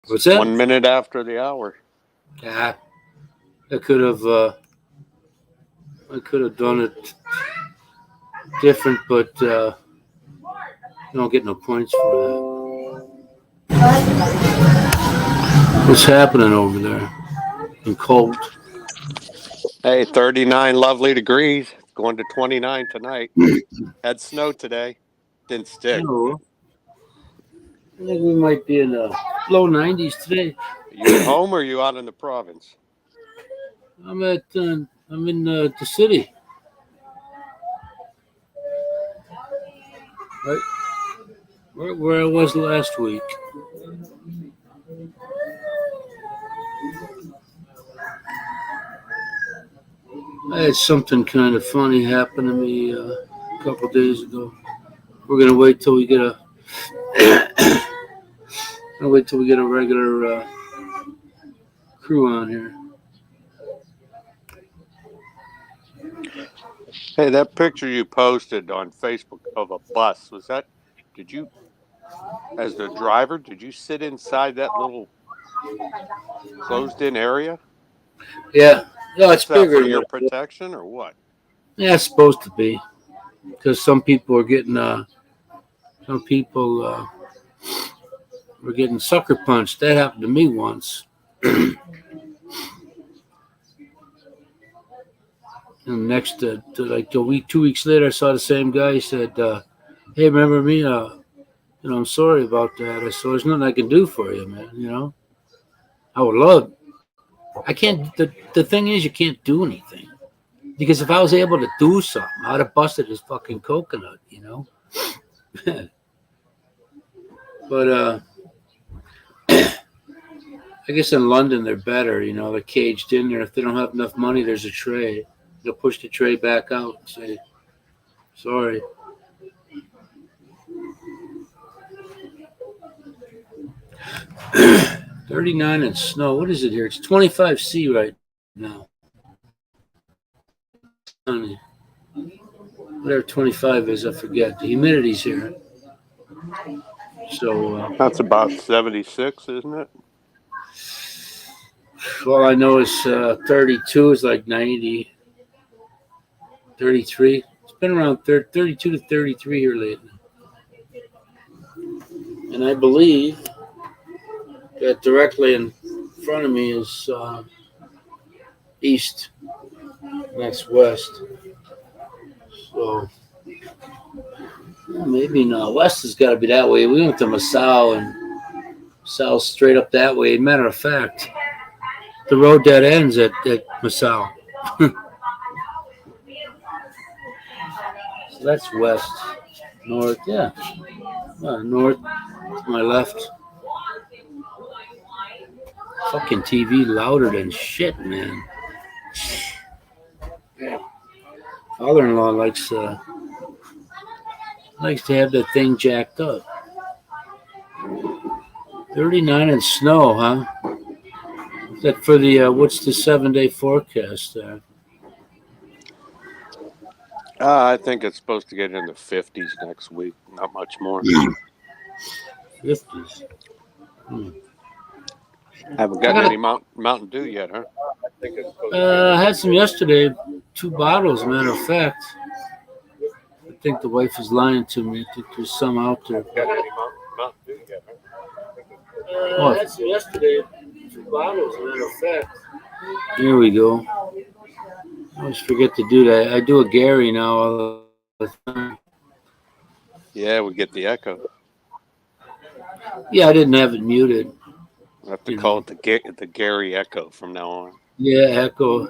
What's that? 1 minute after the hour. Yeah, I could have. I could have done it different, but I don't get no points for that. What's happening over there in cold? Hey, 39 lovely degrees. Going to 29 tonight. Had snow today. Didn't stick. Oh, I think we might be in the low 90s today. Are you at home or are you out in the province? I'm at. I'm in the city. Right where I was last week. I had something kind of funny happen to me a couple days ago. We're gonna wait till we get a. Gonna wait till we get a regular crew on here. Hey, that picture you posted on Facebook of a bus, was that, did you, as the driver, did you sit inside that little closed in area? Yeah, no, it's What's that, for bigger your than. protection or what? Yeah, it's supposed to be because some people are getting. Some people were getting sucker punched. That happened to me once. And next, to like a week, 2 weeks later, I saw the same guy. He said, "Hey, remember me? I'm sorry about that." I said, "There's nothing I can do for you, man. I would love. I can't. The thing is, you can't do anything because if I was able to do something, I'd have busted his fucking coconut, But I guess in London they're better. They're caged in there. If they don't have enough money, there's a tray. They'll push the tray back out and say, "Sorry." 39 and snow. What is it here? It's 25°C right now. Sunny. Whatever 25 is, I forget. The humidity's here. So, That's about 76, isn't it? all I know is 32 is like 90, 33. It's been around 32 to 33 here lately. And I believe that directly in front of me is east. That's west. So, maybe not. West has got to be that way. We went to Masao and south straight up that way. Matter of fact, the road that ends at Masao. So that's west. North, yeah. North to my left. Fucking TV louder than shit, man. Father-in-law likes to have that thing jacked up. 39 and snow, huh? Is that for the what's the 7-day forecast? I think it's supposed to get in the 50s next week. Not much more. 50s. Haven't gotten any Mountain Dew yet, huh? I had some yesterday. 2 bottles, matter of fact. I think the wife is lying to me. I think there's some out there. Got any Mountain Dew yet, huh? I had some yesterday. 2 bottles, matter of fact. Here we go. I always forget to do that. I do a Gary now all the time. Yeah, we get the echo. Yeah, I didn't have it muted. I have to call it the Gary Echo from now on. Yeah, echo.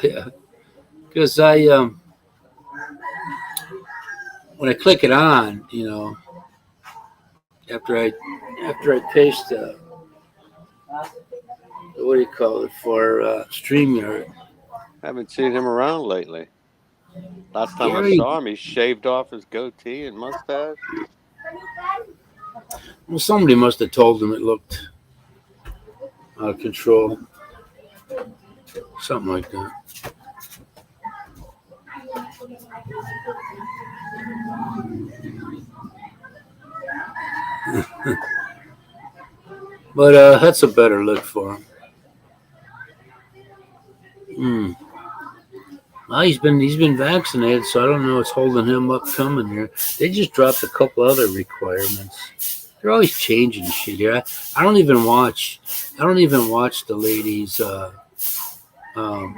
Yeah. Because when I click it on, after I paste what do you call it for StreamYard. Haven't seen him around lately. Last time I saw him, he shaved off his goatee and mustache. Well, somebody must have told him it looked out of control. Something like that. But that's a better look for him. Hmm. Well, he's been vaccinated, so I don't know what's holding him up coming here. They just dropped a couple other requirements. They're always changing shit here. I don't even watch. I don't even watch the ladies. Um,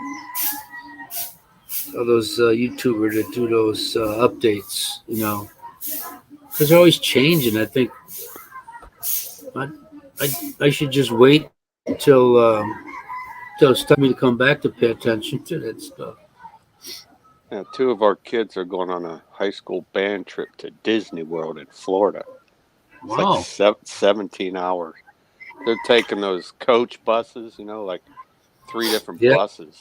those YouTubers that do those updates. Because they're always changing. I think I, I should just wait until it's time for me to come back to pay attention to that stuff. Yeah, two of our kids are going on a high school band trip to Disney World in Florida. It's Wow. like 17 hours. They're taking those coach buses, like 3 different Yeah. buses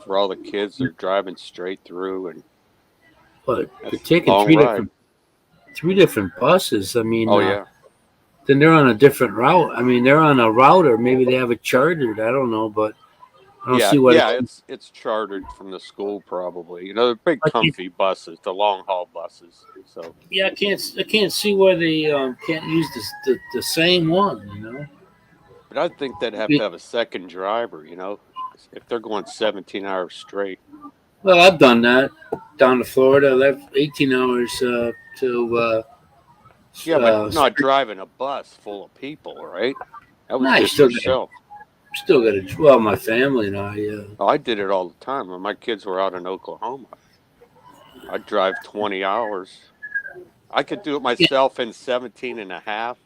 for all the kids. They're driving straight through, and But that's they're a taking long ride. three different buses. I mean, Oh yeah, then they're on a different route. I mean, they're on a route, or maybe they have it chartered. I don't know, but I don't see what. yeah. It's chartered from the school probably. They're big, comfy buses, the long haul buses. So Yeah, I can't see why they can't use the same one. but I think they'd have to have a second driver. If they're going 17 hours straight. Well, I've done that down to Florida. I left 18 hours to. Yeah, but not driving a bus full of people, right? That was Nah, you just still yourself. Still got to. Well, my family and I. Oh, I did it all the time when my kids were out in Oklahoma. I'd drive 20 hours. I could do it myself in 17 and a half,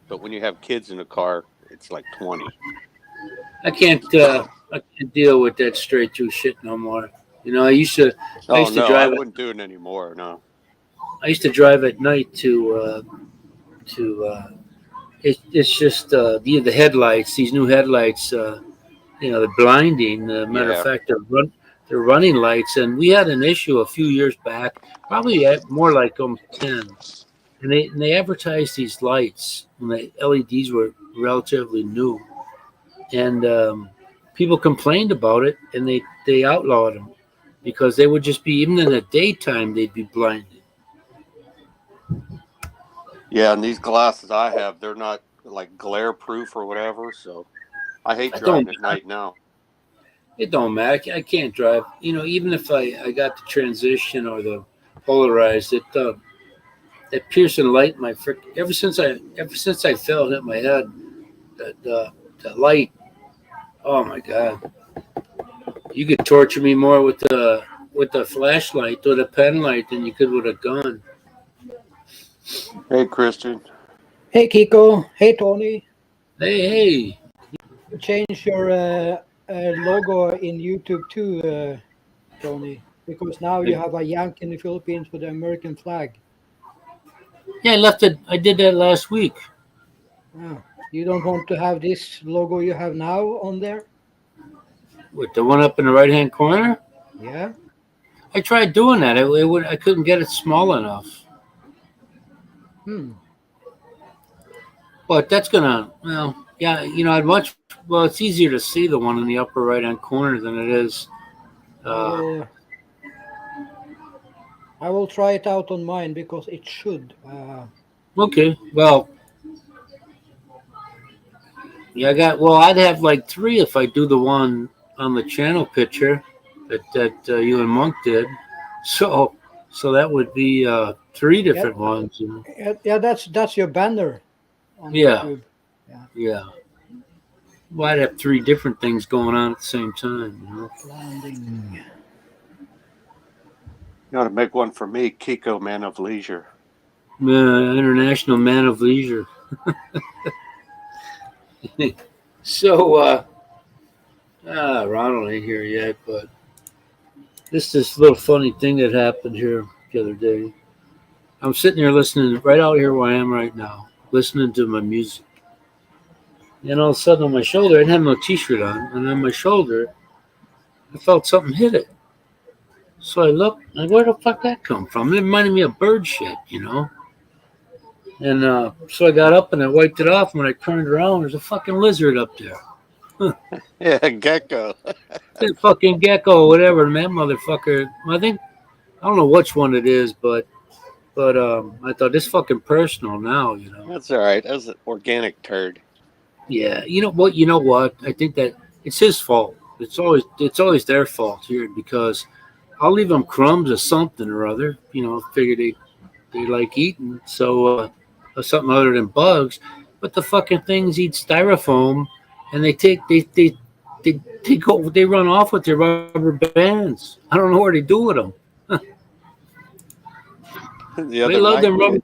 but when you have kids in the car, it's like 20. I can't deal with that straight through shit no more. I used to. I used to I drive. wouldn't do it anymore. No. I used to drive at night to. It's just the headlights. These new headlights. They're blinding. Matter of Yeah. fact, they're running lights, and we had an issue a few years back, probably more like 10, and they advertised these lights when the LEDs were relatively new, and people complained about it, and they outlawed them because they would just be, even in the daytime, they'd be blinding. Yeah, and these glasses I have, they're not like glare proof or whatever, so I hate I driving don't- at night now. It don't matter. I can't drive. Even if I got the transition or the polarized, that piercing light, ever since I fell and hit my head, that light. Oh my God! You could torture me more with the flashlight or the pen light than you could with a gun. Hey, Christian. Hey Kiko, hey Tony. Hey, You changed your logo in YouTube too, Tony, because now you have a Yank in the Philippines with the American flag. yeah, I left it. I did that last week. Oh, you don't want to have this logo you have now on there? With the one up in the right hand corner. Yeah. I tried doing that. I couldn't get it small enough. But that's gonna, yeah, I'd much. Well, it's easier to see the one in the upper right hand corner than it is. I will try it out on mine because it should. Okay, well, yeah, I'd have like 3 if I do the one on the channel picture that you and Monk did. So that would be 3 different ones. Yeah, that's your banner on Yeah. YouTube. Yeah. Well, I'd have 3 different things going on at the same time. Landing. You ought to make one for me, Kiko, Man of Leisure. International Man of Leisure. So, Ronald ain't here yet, but this little funny thing that happened here the other day. I'm sitting here listening right out here where I am right now, listening to my music. And all of a sudden on my shoulder, I didn't have no t-shirt on, and on my shoulder, I felt something hit it. So I looked, like, where the fuck that come from? It reminded me of bird shit, And so I got up and I wiped it off. And when I turned around, there's a fucking lizard up there. Yeah, gecko. That fucking gecko, whatever, man, motherfucker. I don't know which one it is, but I thought this fucking personal now, That's all right. That's an organic turd. Yeah, you know what? You know what? I think that it's his fault. It's always their fault here because I'll leave them crumbs or something or other. Figure they like eating, so or something other than bugs. But the fucking things eat styrofoam, and they run off with their rubber bands. I don't know what they do with them. The They other love night them rubber.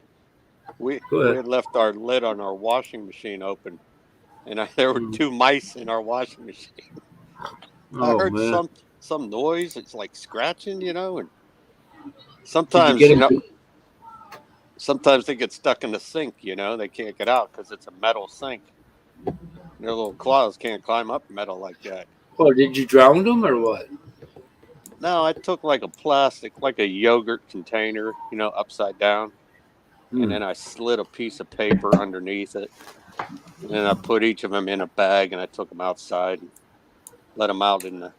we Go we ahead. had left our lid on our washing machine open, and there were Mm. two mice in our washing machine. I Oh heard man, some noise. It's like scratching, and did you get sometimes them? sometimes they get stuck in the sink. They can't get out because it's a metal sink. Their little claws can't climb up metal like that. Oh, did you drown them or what? No, I took like a plastic, like a yogurt container, upside down, and Hmm. then I slid a piece of paper underneath it, and then I put each of them in a bag, and I took them outside and let them out in the.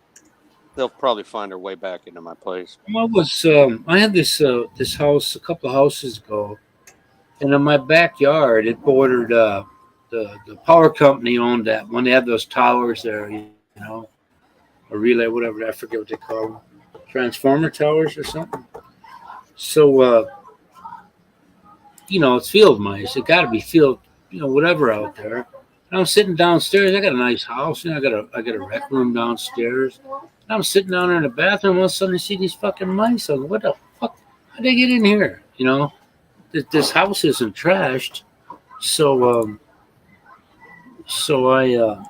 They'll probably find their way back into my place. I had this house a couple of houses ago, and in my backyard it bordered the power company owned that one. They had those towers there, a relay, whatever. I forget what they call them, transformer towers or something. So it's field mice. It got to be field, whatever out there. And I'm sitting downstairs. I got a nice house. I got a rec room downstairs. And I'm sitting down there in the bathroom. All of a sudden, I see these fucking mice. I'm like, what the fuck? How'd they get in here? This house isn't trashed. So I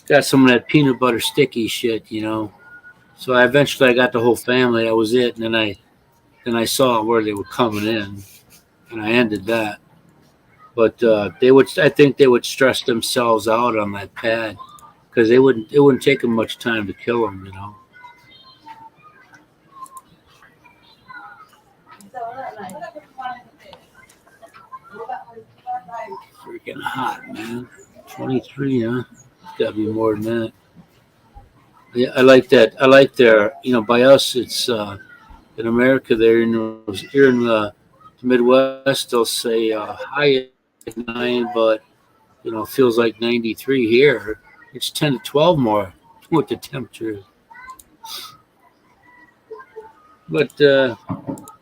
got some of that peanut butter sticky shit. So I got the whole family. That was it. And then I saw where they were coming in, and I ended that. But I think they would stress themselves out on that pad because it wouldn't take them much time to kill them. Freaking hot, man. 23, huh? It's got to be more than that. Yeah, I like that. I like their, by us, it's in America, here in the Midwest, they'll say high at 9, but, feels like 93 here. It's 10 to 12 more what the temperature is. But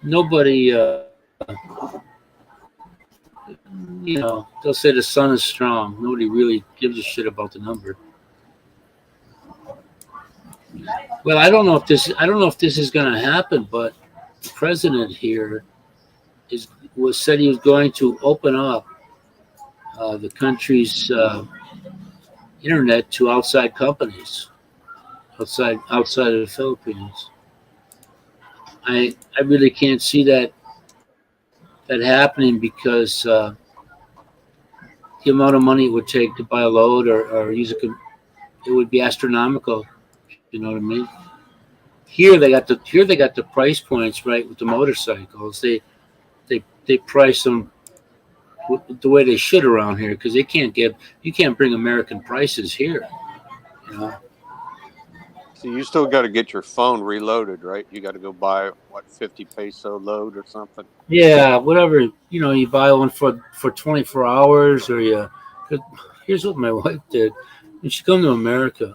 nobody, they'll say the sun is strong. Nobody really gives a shit about the number. Well, I don't know if this is going to happen, but the president here said he was going to open up the country's internet to outside companies, outside of the Philippines. I really can't see that happening because the amount of money it would take to buy a load or use it would be astronomical. You know what I mean? Here they got the price points right with the motorcycles. They price them the way they should around here because you can't bring American prices here. You know? So you still got to get your phone reloaded, right? You got to go buy 50 peso load or something. Yeah, whatever. You buy one for 24 hours, or you. 'Cause here's what my wife did when she come to America.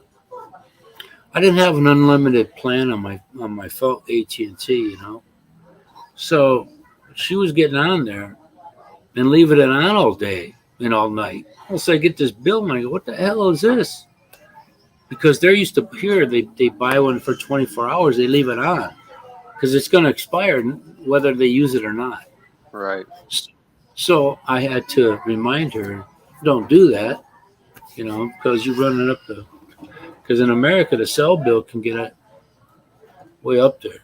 I didn't have an unlimited plan on my phone, AT&T. So she was getting on there and leaving it on all day and all night. So I get this bill and I go, "What the hell is this?" Because they're used to here, they buy one for 24 hours, they leave it on because it's going to expire whether they use it or not. Right. So I had to remind her, don't do that, because you're running up because in America, the cell bill can get way up there.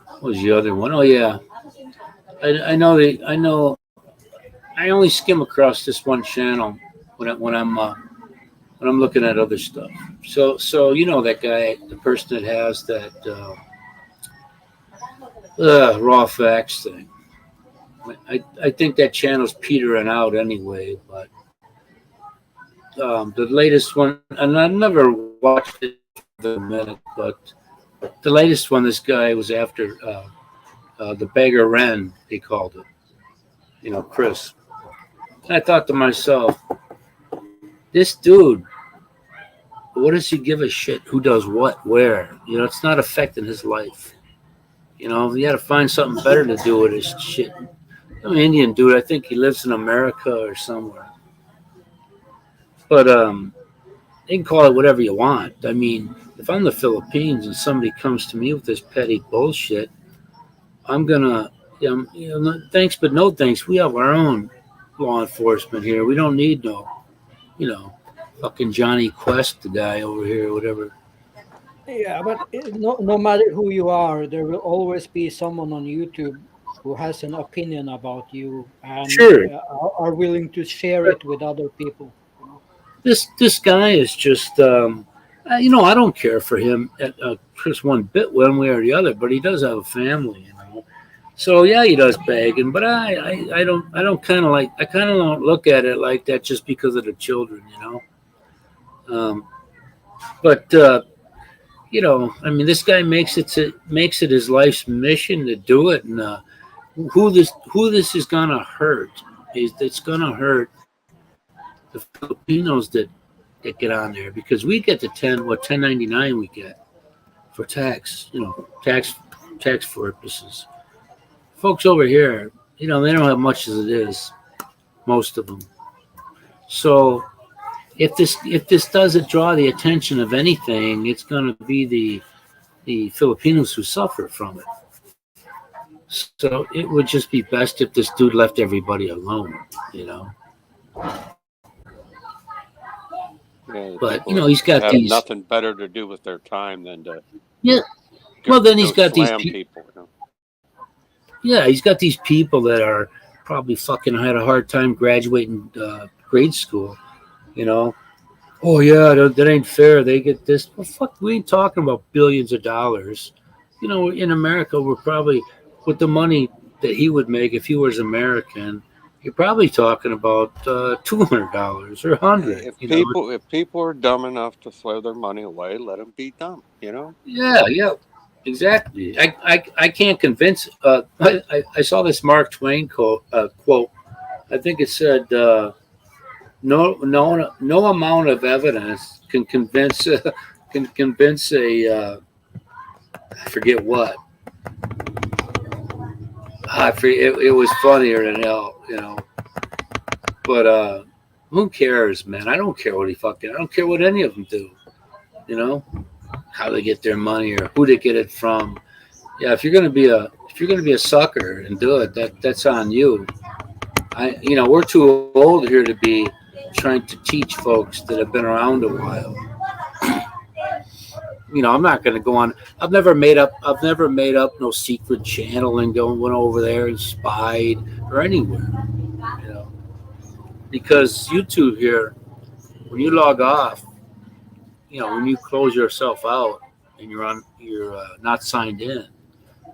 What was the other one? Oh, yeah. I know. I only skim across this one channel when I'm looking at other stuff. So that guy, the person that has that raw facts thing. I think that channel's petering out anyway. But the latest one, and I've never watched it for a minute, but the latest one, this guy was after the beggar Ren, he called it. Chris. And I thought to myself, this dude, what does he give a shit who does what, where? It's not affecting his life. You got to find something better to do with his shit. I'm an Indian dude. I think he lives in America or somewhere. But you can call it whatever you want. I mean, if I'm the Philippines and somebody comes to me with this petty bullshit, I'm gonna, thanks but no thanks. We have our own law enforcement here. We don't need no, fucking Johnny Quest, the guy over here, or whatever. Yeah, but no matter who you are, there will always be someone on YouTube who has an opinion about you and Sure. Are willing to share it with other people. This guy is just, I don't care for him Chris one bit one way or the other, but he does have a family, So yeah, he does begging, but I don't kind of don't look at it like that just because of the children, But I mean, this guy makes it his life's mission to do it, and who this is gonna hurt is it's gonna hurt the Filipinos that get on there, because we get the 1099 we get for tax, tax purposes. Folks over here, they don't have much as it is, most of them. So if this doesn't draw the attention of anything, it's going to be the Filipinos who suffer from it. So it would just be best if this dude left everybody alone, Yeah, But he's got have these nothing better to do with their time than to Well, then he's got these slam people. people. Yeah, he's got these people that are probably fucking had a hard time graduating grade school. Oh yeah, that ain't fair. They get this. Well, fuck, we ain't talking about billions of dollars. In America, we're probably, with the money that he would make if he was American, you're probably talking about $200 or $100. If people are dumb enough to throw their money away, let them be dumb. Yeah, exactly. I can't convince. I saw this Mark Twain quote. I think it said, "No amount of evidence can convince a I forget what. It was funnier than hell, But who cares, man? I don't care what I don't care what any of them do, how they get their money or who they get it from. Yeah, if you're gonna be a sucker and do it, that's on you. We're too old here to be trying to teach folks that have been around a while. I'm not going to go on. I've never made up no secret channel and went over there and spied or anywhere. Because YouTube here, when you log off, when you close yourself out and you're not signed in,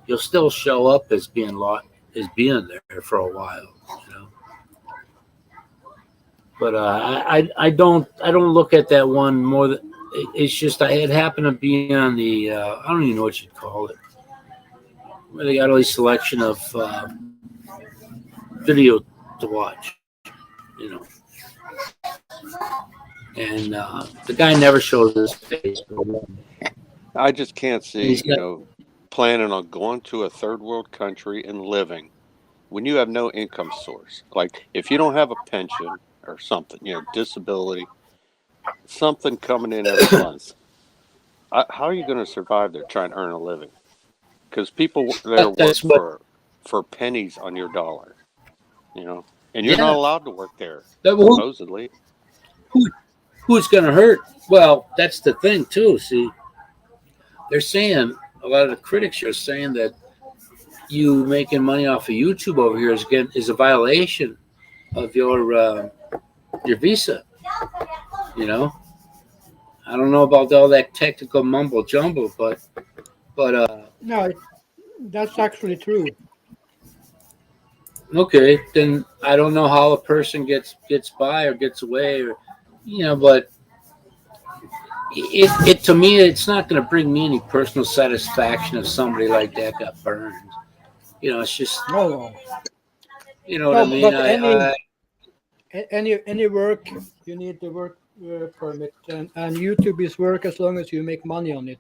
you'll still show up as being there for a while. But I don't look at that one more than. It's just it happened to be on the I don't even know what you'd call it, where they got all these selection of video to watch, and the guy never shows his face. I just can't see, He's planning on going to a third world country and living when you have no income source. Like if you don't have a pension or something, disability, something coming in every month. How are you going to survive there trying to earn a living? Because people there work for pennies on your dollar, and you're not allowed to work there, supposedly. Who's going to hurt? Well, that's the thing too. See, they're saying, a lot of the critics are saying that you making money off of YouTube over here is a violation of your visa. I don't know about all that technical mumbo jumbo, but No, that's actually true. Okay, then I don't know how a person gets by or gets away, or but it to me, it's not going to bring me any personal satisfaction if somebody like that got burned. It's just No. You know what I No, mean? but any work, you need the work permit, and YouTube is work as long as you make money on it.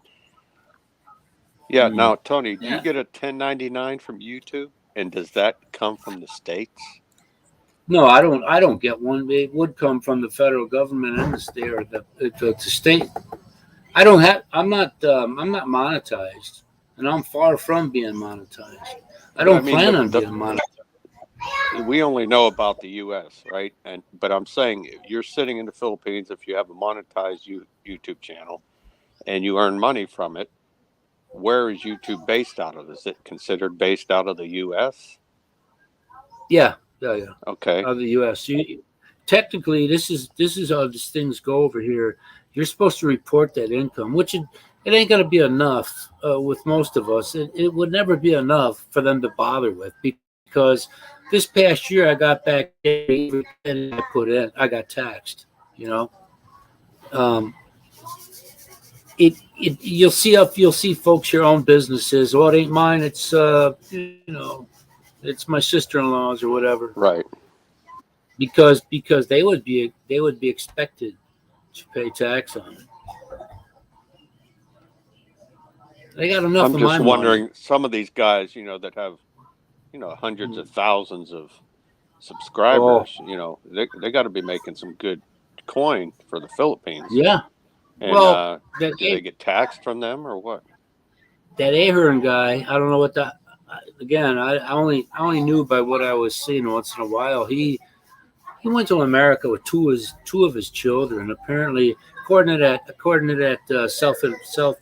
Yeah. Mm, Now, Tony, do you yeah. get a 1099 from YouTube? And does that come from the states? No, I don't. I don't get one. It would come from the federal government and the state or the state. I don't have. I'm not. I'm not monetized, and I'm far from being monetized. I Yeah, I don't mean plan on being monetized. we only know about the U.S., right? And but I'm saying if you're sitting in the Philippines, if you have a monetized YouTube channel and you earn money from it, where is YouTube based out of? Is it considered based out of the U.S.? Yeah, yeah, yeah. Okay, Of the U.S. Technically, this is how these things go over here. You're supposed to report that income, which it ain't going to be enough with most of us. It would never be enough for them to bother with because this past year I got back every penny I put in. I got taxed. You know, um, you'll see folks your own businesses. Oh, it ain't mine. It's it's my sister-in-law's or whatever. right. Because they would be expected to pay tax on it. They got enough I'm of just my money. wondering, some of these guys, that have, hundreds of thousands of Oh, subscribers, they got to be making some good coin for the Philippines. yeah. And Well, that do they get taxed from them or what? that Ahern guy, I don't know what that. Again, I only knew by what I was seeing once in a while. He went to America with two of his children. Apparently, according to that self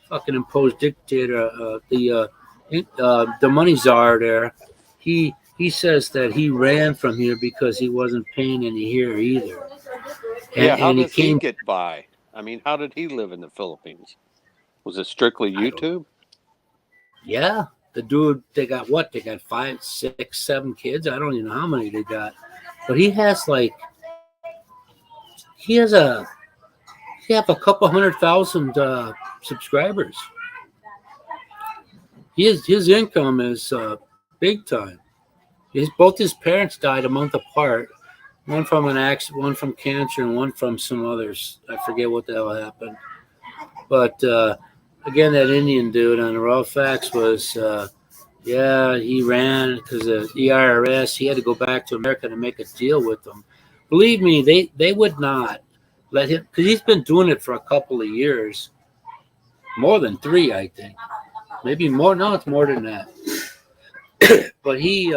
fucking imposed dictator, the money czar there, he says that he ran from here because he wasn't paying any here either, Yeah, how and he does he came. get by? I mean, how did he live in the Philippines? Was it strictly I don't. YouTube? Yeah, the dude. They got what? They got 5, 6, 7 kids. I don't even know how many they got, but he has like he has a he have a couple 100,000 subscribers. His income is big time. Both his parents died a month apart. One from an accident, one from cancer, and one from some others. I forget what the hell happened. But again, that Indian dude on the raw facts was, yeah, he ran because the IRS. He had to go back to America to make a deal with them. Believe me, they would not let him because he's been doing it for a couple of years, more than 3, I think, maybe more. No, it's more than that. But he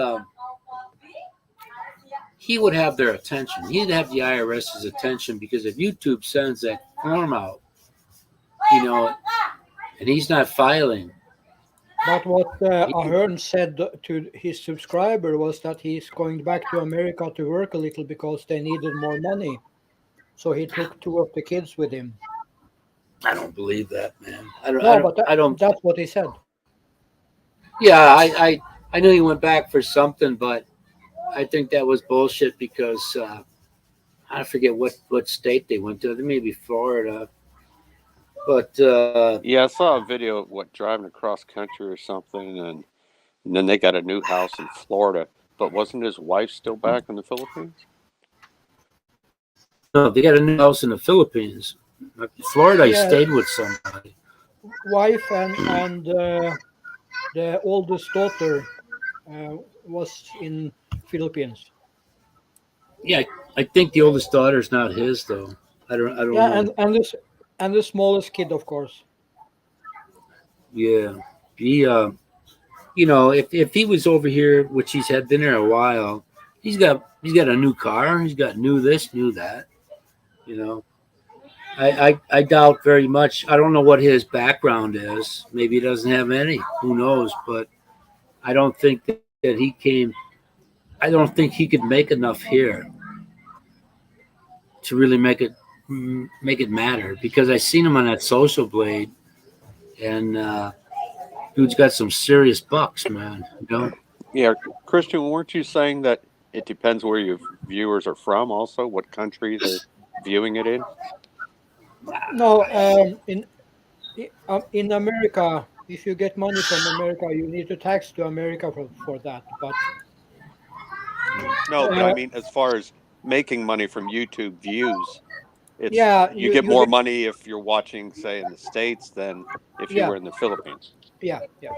would have their attention. He'd have the IRS's attention because if YouTube sends that form out, and he's not filing. But what Ahern said to his subscriber was that he's going back to America to work a little because they needed more money. So he took 2 of the kids with him. I don't believe that, man. I don't. I No, don't. but I don't. that's what he said. Yeah, I knew he went back for something, but I think that was bullshit because I forget what state they went to. Maybe Florida, but Yeah, I saw a video of driving across country or something, and then they got a new house in Florida. But wasn't his wife still back in the Philippines? no, they got a new house in the Philippines. Florida, he Yeah, stayed with somebody. wife and the oldest daughter was in Philippines. Yeah, I think the oldest daughter's not his though. I don't Yeah, know. and the smallest kid, of course. Yeah, he if he was over here, which he's had been there a while, he's got a new car, he's got new this, new that. You know, I doubt very much. I don't know what his background is. Maybe he doesn't have any. Who knows? But I don't think that he came. I don't think he could make enough here to really make it matter because I seen him on that Social Blade, and dude's got some serious bucks, man. Yeah, Christian, weren't you saying that it depends where your viewers are from? Also, what country they're viewing it in? No, in America, if you get money from America, you need to tax to America for that. But No, but I mean, as far as making money from YouTube views, it's Yeah, you get more money if you're watching, say, in the States than if you yeah, were in the Philippines. yeah, yeah.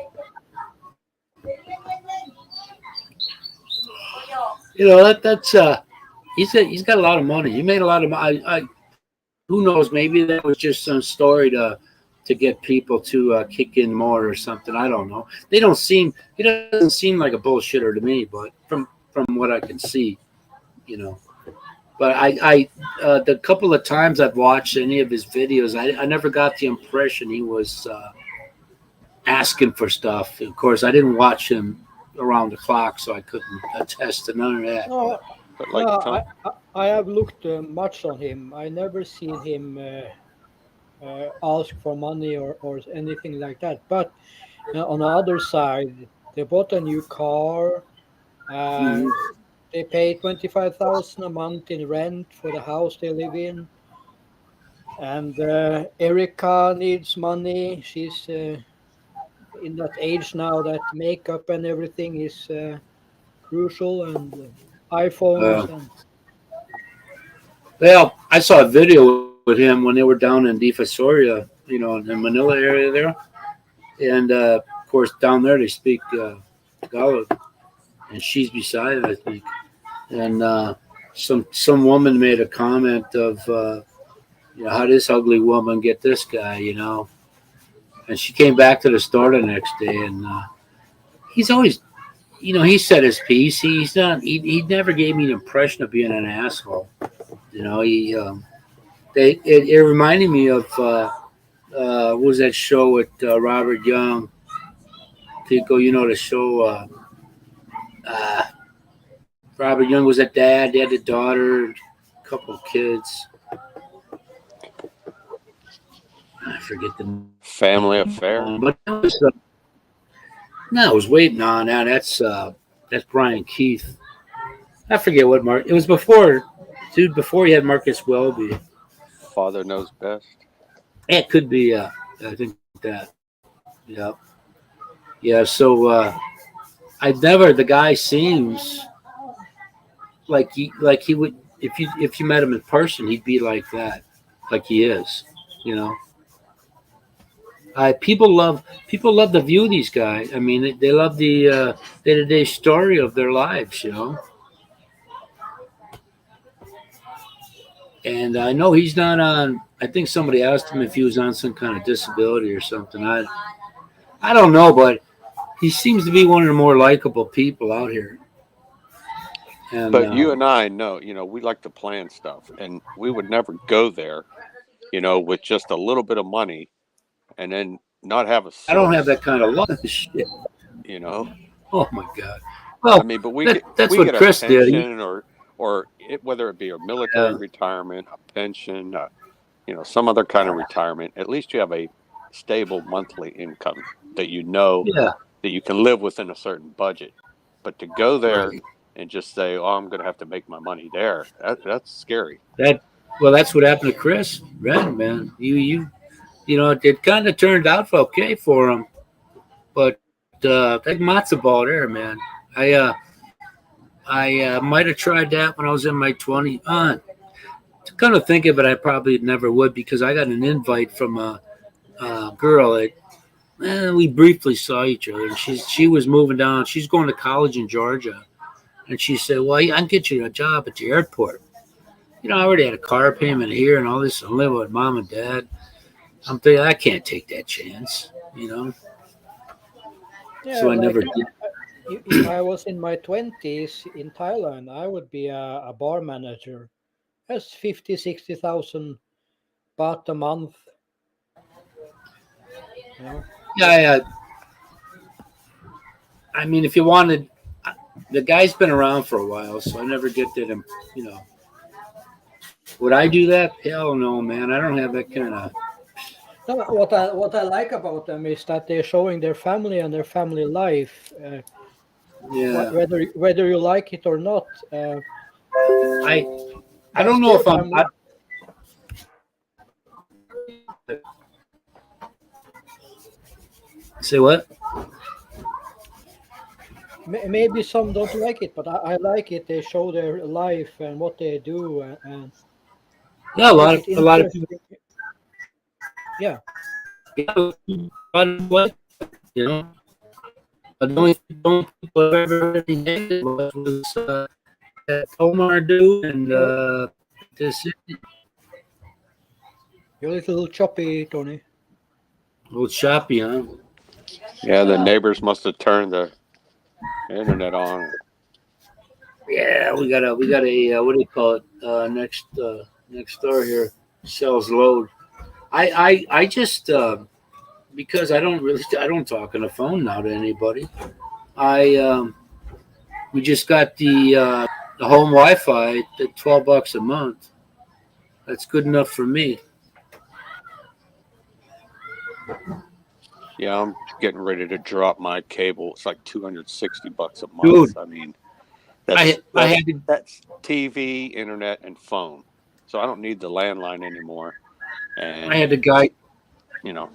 You know that's he's got a lot of money. He made a lot of money. Who knows? Maybe that was just some story to get people to kick in more or something. I don't know. They don't seem. He doesn't seem like a bullshitter to me, but from what I can see, you know. But the couple of times I've watched any of his videos, I never got the impression he was asking for stuff. Of course, I didn't watch him around the clock, so I couldn't attest to none of that. No, But no, like Tom, I have looked much on him. I never seen him ask for money or anything like that. But on the other side, they bought a new car. Uh, Mhm. they pay 25,000 a month in rent for the house they live in. And Erica needs money. She's in that age now that makeup and everything is crucial, and iPhones Uh, and well, I saw a video with him when they were down in Divisoria, you know, in the Manila area there, and of course down there they speak Tagalog, and she's beside it, I think, and some woman made a comment of, you know, how this ugly woman get this guy, you know, and she came back to the store the next day, and he's always, you know, he said his piece. He's not. He never gave me the impression of being an asshole. You know, it reminded me of what was that show with Robert Young? Tico, you know the show. Uh, Robert Young was a dad. They had a daughter, a couple of kids. I forget the Family Affair. name, but it was, no, I was waiting on that. That's Brian Keith. I forget what Mark. It was before, dude. Before he had Marcus Welby. Father knows best. It could be. I think that. Yeah. Yeah. So I never. The guy seems like he would if you met him in person, he'd be like that, like he is. You know. People love to view these guys. I mean, they love the day to day story of their lives. You know. And I know he's not on. I think somebody asked him if he was on some kind of disability or something. I don't know, but he seems to be one of the more likable people out here. And But you and I know, we like to plan stuff, and we would never go there, with just a little bit of money, and then not have a I don't have source, that kind of luck. Shit. you know. Oh my god. I Well, mean, but that's we what get a Chris did. pension, whether it be a military retirement, a pension, some other kind of retirement. At least you have a stable monthly income that Yeah. that you can live within a certain budget. But to go there Right. and just say, "Oh, I'm going to have to make my money there," that's scary. That's what happened to Chris Red, man. You know, it kind of turned out okay for him, but that matzo ball there, man. I uh, I might have tried that when I was in my 20s. To kind of think of it, I probably never would because I got an invite from a girl that we briefly saw each other. And she was moving down. She's going to college in Georgia, and she said, "Well, I can get you a job at the airport." You know, I already had a car payment here and all this. I'm living with mom and dad. I'm thinking I can't take that chance. You know, yeah, so I like never did. if I was in my 20s in Thailand, I would be a bar manager. That's 50, 60,000 baht a month. You know? Yeah, I mean, if you wanted, the guy's been around for a while, so I never get that. You know, would I do that? Hell no, man. I don't have that kind of. No, what I like about them is that they're showing their family and their family life, Yeah, whether you like it or not. I I That's don't know their if I'm. family. Say what? Maybe some don't like it, but I like it. They show their life and what they do, and Yeah, make it a lot of people, interesting. Yeah, yeah, a lot of people like that, you know. But the only people I've ever really hated was that Omar dude and you're, this you're a little choppy, Tony. old Shoppy, huh? Yeah, the neighbors must have turned the internet on. Yeah, we got a what do you call it? Next door here sells load. I just because I don't talk on the phone now to anybody. I We just got the home Wi-Fi at $12 a month. That's good enough for me. Yeah, I'm getting ready to drop my cable. It's like $260 a month. Dude, I mean, I had to that's TV, internet, and phone. So I don't need the landline anymore. I And had the guy you know,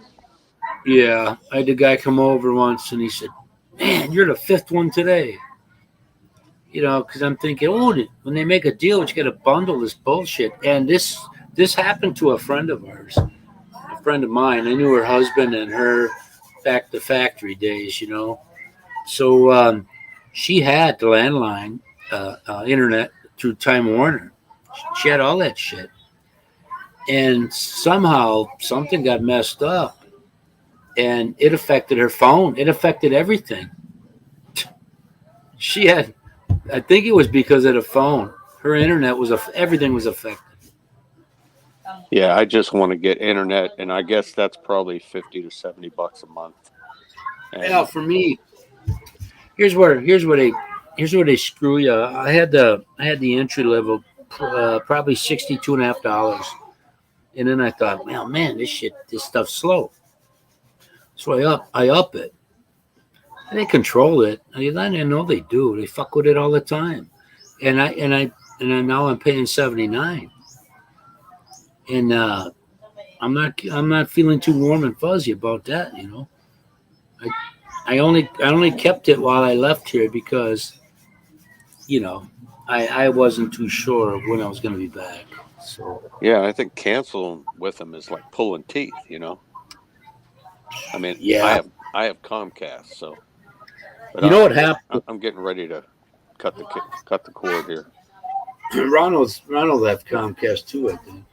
yeah, I had the guy come over once and he said, "Man, you're the fifth one today." You know, because I'm thinking, oh, when they make a deal, you got to bundle this bullshit. And this happened to a friend of ours, a friend of mine. I knew her husband and her back the factory days. You know, so she had the landline internet through Time Warner. She had all that shit, and somehow something got messed up, and it affected her phone. It affected everything. She had I think it was because of the phone. Her internet was everything was affected. yeah, I just want to get internet, and I guess that's probably 50 to $70 a month. Yeah, And for me, here's where they screw you. I had the entry level, probably $62.50, and then I thought, well, man, this stuff's slow. So I up it. And they control it. I know they do. They fuck with it all the time. And now I'm paying 79, and I'm not feeling too warm and fuzzy about that. You know, I I only kept it while I left here because you know I wasn't too sure of when I was going to be back. So yeah, I think canceling with them is like pulling teeth. I mean, yeah, I have Comcast, so but you know what happened? I'm getting ready to cut the cord here. Ronald left Comcast too, I think.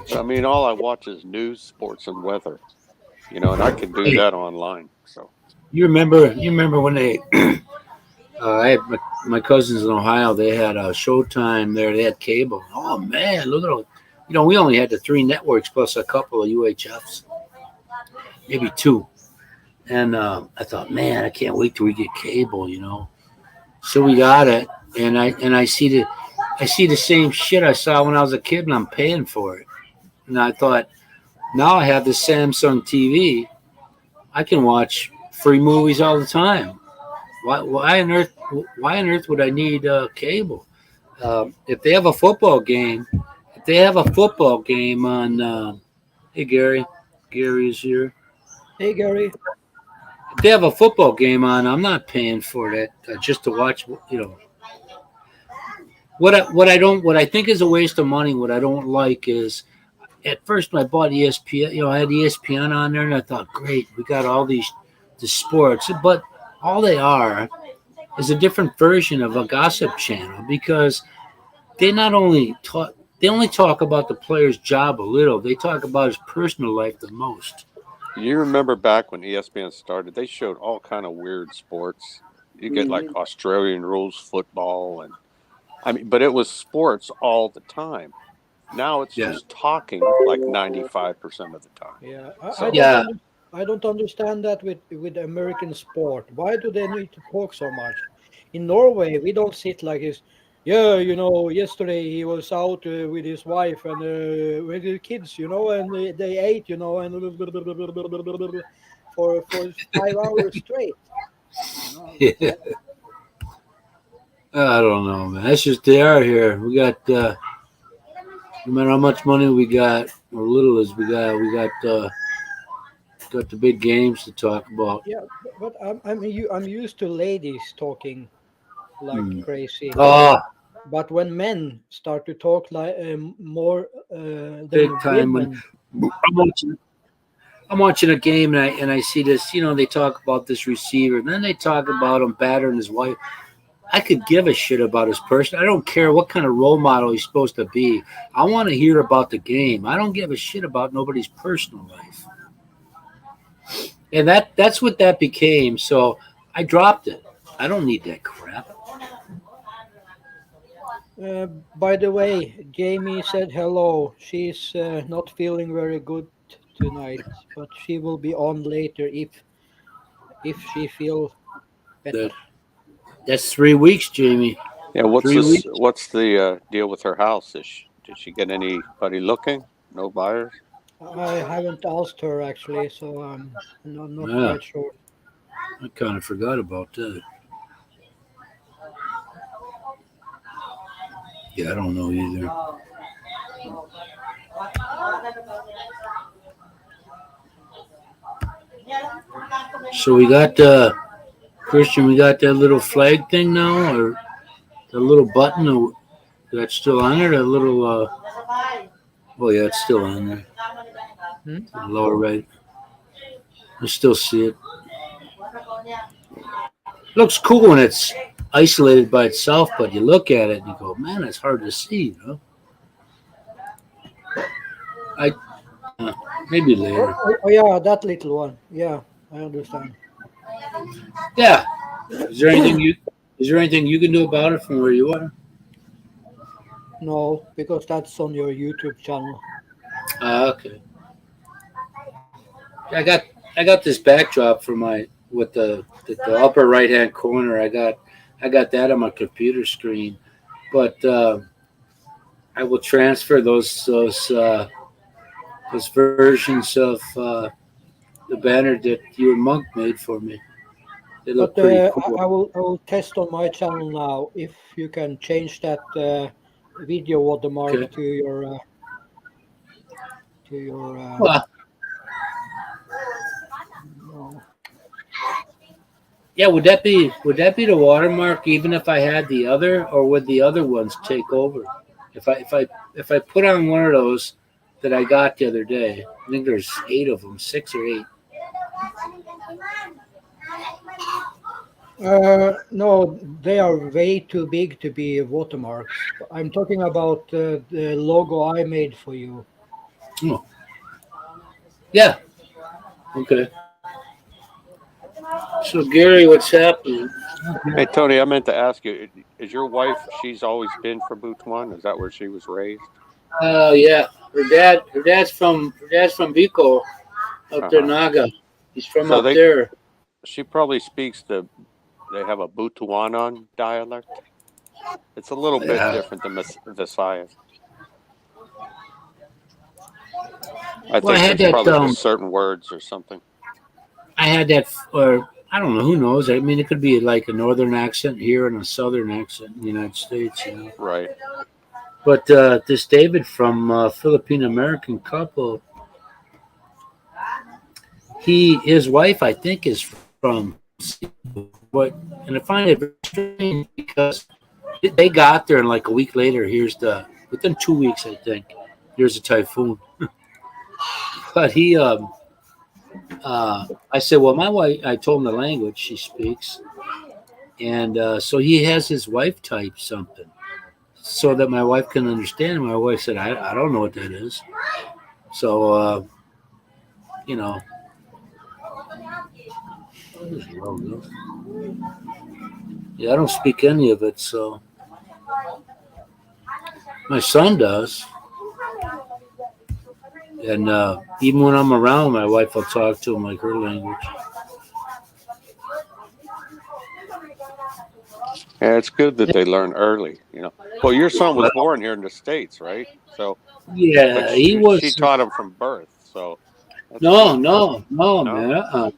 So, I mean, all I watch is news, sports, and weather. And I can do Hey, that online. So you remember when they I had my cousins in Ohio. They had a Showtime there. They had cable. Oh man, look at all. We only had the three networks plus a couple of UHFs, maybe two. And I thought, man, I can't wait till we get cable. So we got it, and I see the same shit I saw when I was a kid, and I'm paying for it. And I thought, now I have the Samsung TV. I can watch free movies all the time. Why on earth would I need cable? If they have a football game, on, hey Gary is here. Hey, Gary. If they have a football game on, I'm not paying for that just to watch. What I think is a waste of money. What I don't like is at first when I bought ESPN. I had ESPN on there, and I thought, great, we got all the sports, but all they are is a different version of a gossip channel because they not only talk they only talk about the player's job a little. They talk about his personal life the most. you remember back when ESPN started, they showed all kind of weird sports. You get like Mhm. Australian rules football, and I mean, but it was sports all the time. Now it's Yeah, just talking like 95% of the time. Yeah, So yeah. I don't understand that with American sport. Why do they need to talk so much? In Norway, we don't sit like this. Yeah, yesterday he was out with his wife and with his kids, and they ate, and for 5 hours straight. Yeah. I don't know, man. That's just they are here. We got no matter how much money we got or little as we got got the big games to talk about. Yeah, but I'm used to ladies talking like Hmm. crazy. Oh, But when men start to talk like more big than time when women, I'm watching. I'm watching a game and I see this. You know, they talk about this receiver, and then they talk about him battering his wife. I could give a shit about his person. I don't care what kind of role model he's supposed to be. I want to hear about the game. I don't give a shit about nobody's personal life. And that's what that became. So I dropped it. I don't need that crap. by the way, Jamie said hello. She's not feeling very good tonight, but she will be on later if she feel That better. that's 3 weeks, Jamie. Yeah, what's 3 weeks. this? What's the deal with her house? Did she get anybody looking? No buyers? I haven't asked her actually, so I'm not Yeah, quite sure. I kind of forgot about that. Yeah, I don't know either. So we got Christian. We got that little flag thing now, or the little button. That's still on there. That little. Oh yeah, it's still on there. Hmm? The lower right. I still see it. Looks cool when it's isolated by itself, but you look at it and you go, man, it's hard to see. You know. I maybe Oh, later. oh, yeah, that little one. Yeah, I understand. Yeah. Is there anything you? Is there anything you can do about it from where you are? No, because that's on your YouTube channel. Okay. I got this backdrop for my with the upper right hand corner. I got that on my computer screen, but I will transfer those versions of the banner that you and Monk made for me. They look But pretty I cool. will test on my channel now if you can change that video watermark Okay. to your Well, no. yeah. Would that be the watermark even if I had the other, or would the other ones take over? If I put on one of those that I got the other day, I think there's 8 of them, 6 or 8. No, they are way too big to be watermarks. I'm talking about the logo I made for you. Oh, yeah. Okay. So Gary, what's happening? Hey Tony, I meant to ask you: is your wife? She's always been from Butuan. Is that where she was raised? Oh yeah. Her dad's from Vico up Uh there, huh. Naga. He's from So up they there. she probably speaks they have a Butuanan dialect. It's a little bit Yeah. different than Visayas. I Well, I think had there's that. probably just certain words or something. I had that, or I don't know. Who knows? I mean, it could be like a northern accent here and a southern accent in the United States. Right. But this David from Philippine American couple, his wife, I think, is from. But and I find it very strange because they got there and like a week later, within 2 weeks, I think, here's a typhoon. But I said, well, my wife, I told him the language she speaks, and so he has his wife type something so that my wife can understand. My wife said, I don't know what that is. So you know, yeah, I don't speak any of it. So my son does, and even when I'm around, my wife will talk to him like her language. Yeah, it's good that they learn early. Well, your son was born here in the States, right? So, but Yeah, he she was. taught him from birth, so that's No, good. no, no, No. man.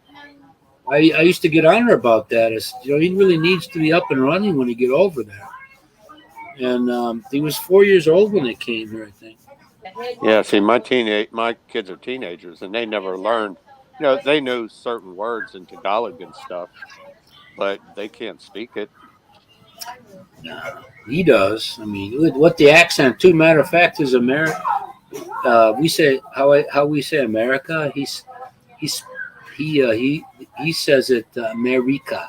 I used to get on her about that. I said, he really needs to be up and running when he get over there. And he was 4 years old when they came here, I think. Yeah. See, my kids are teenagers, and they never learned You know, they know certain words in Tagalog and stuff, but they can't speak it. He does. I mean, what the accent too. Matter of fact, is America. We say how we say America. He's he says it America,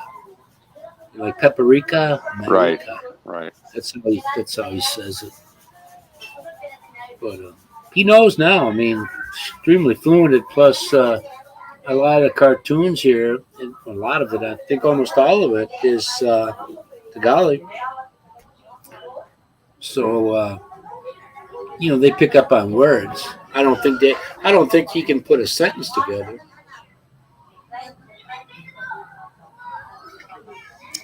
like paprika. Right. America. Right. That's how he says it. But he knows now. I mean, extremely fluent. Plus, a lot of cartoons here, and a lot of it, I think almost all of it, is Tagalog. So they pick up on words. I don't think he can put a sentence together.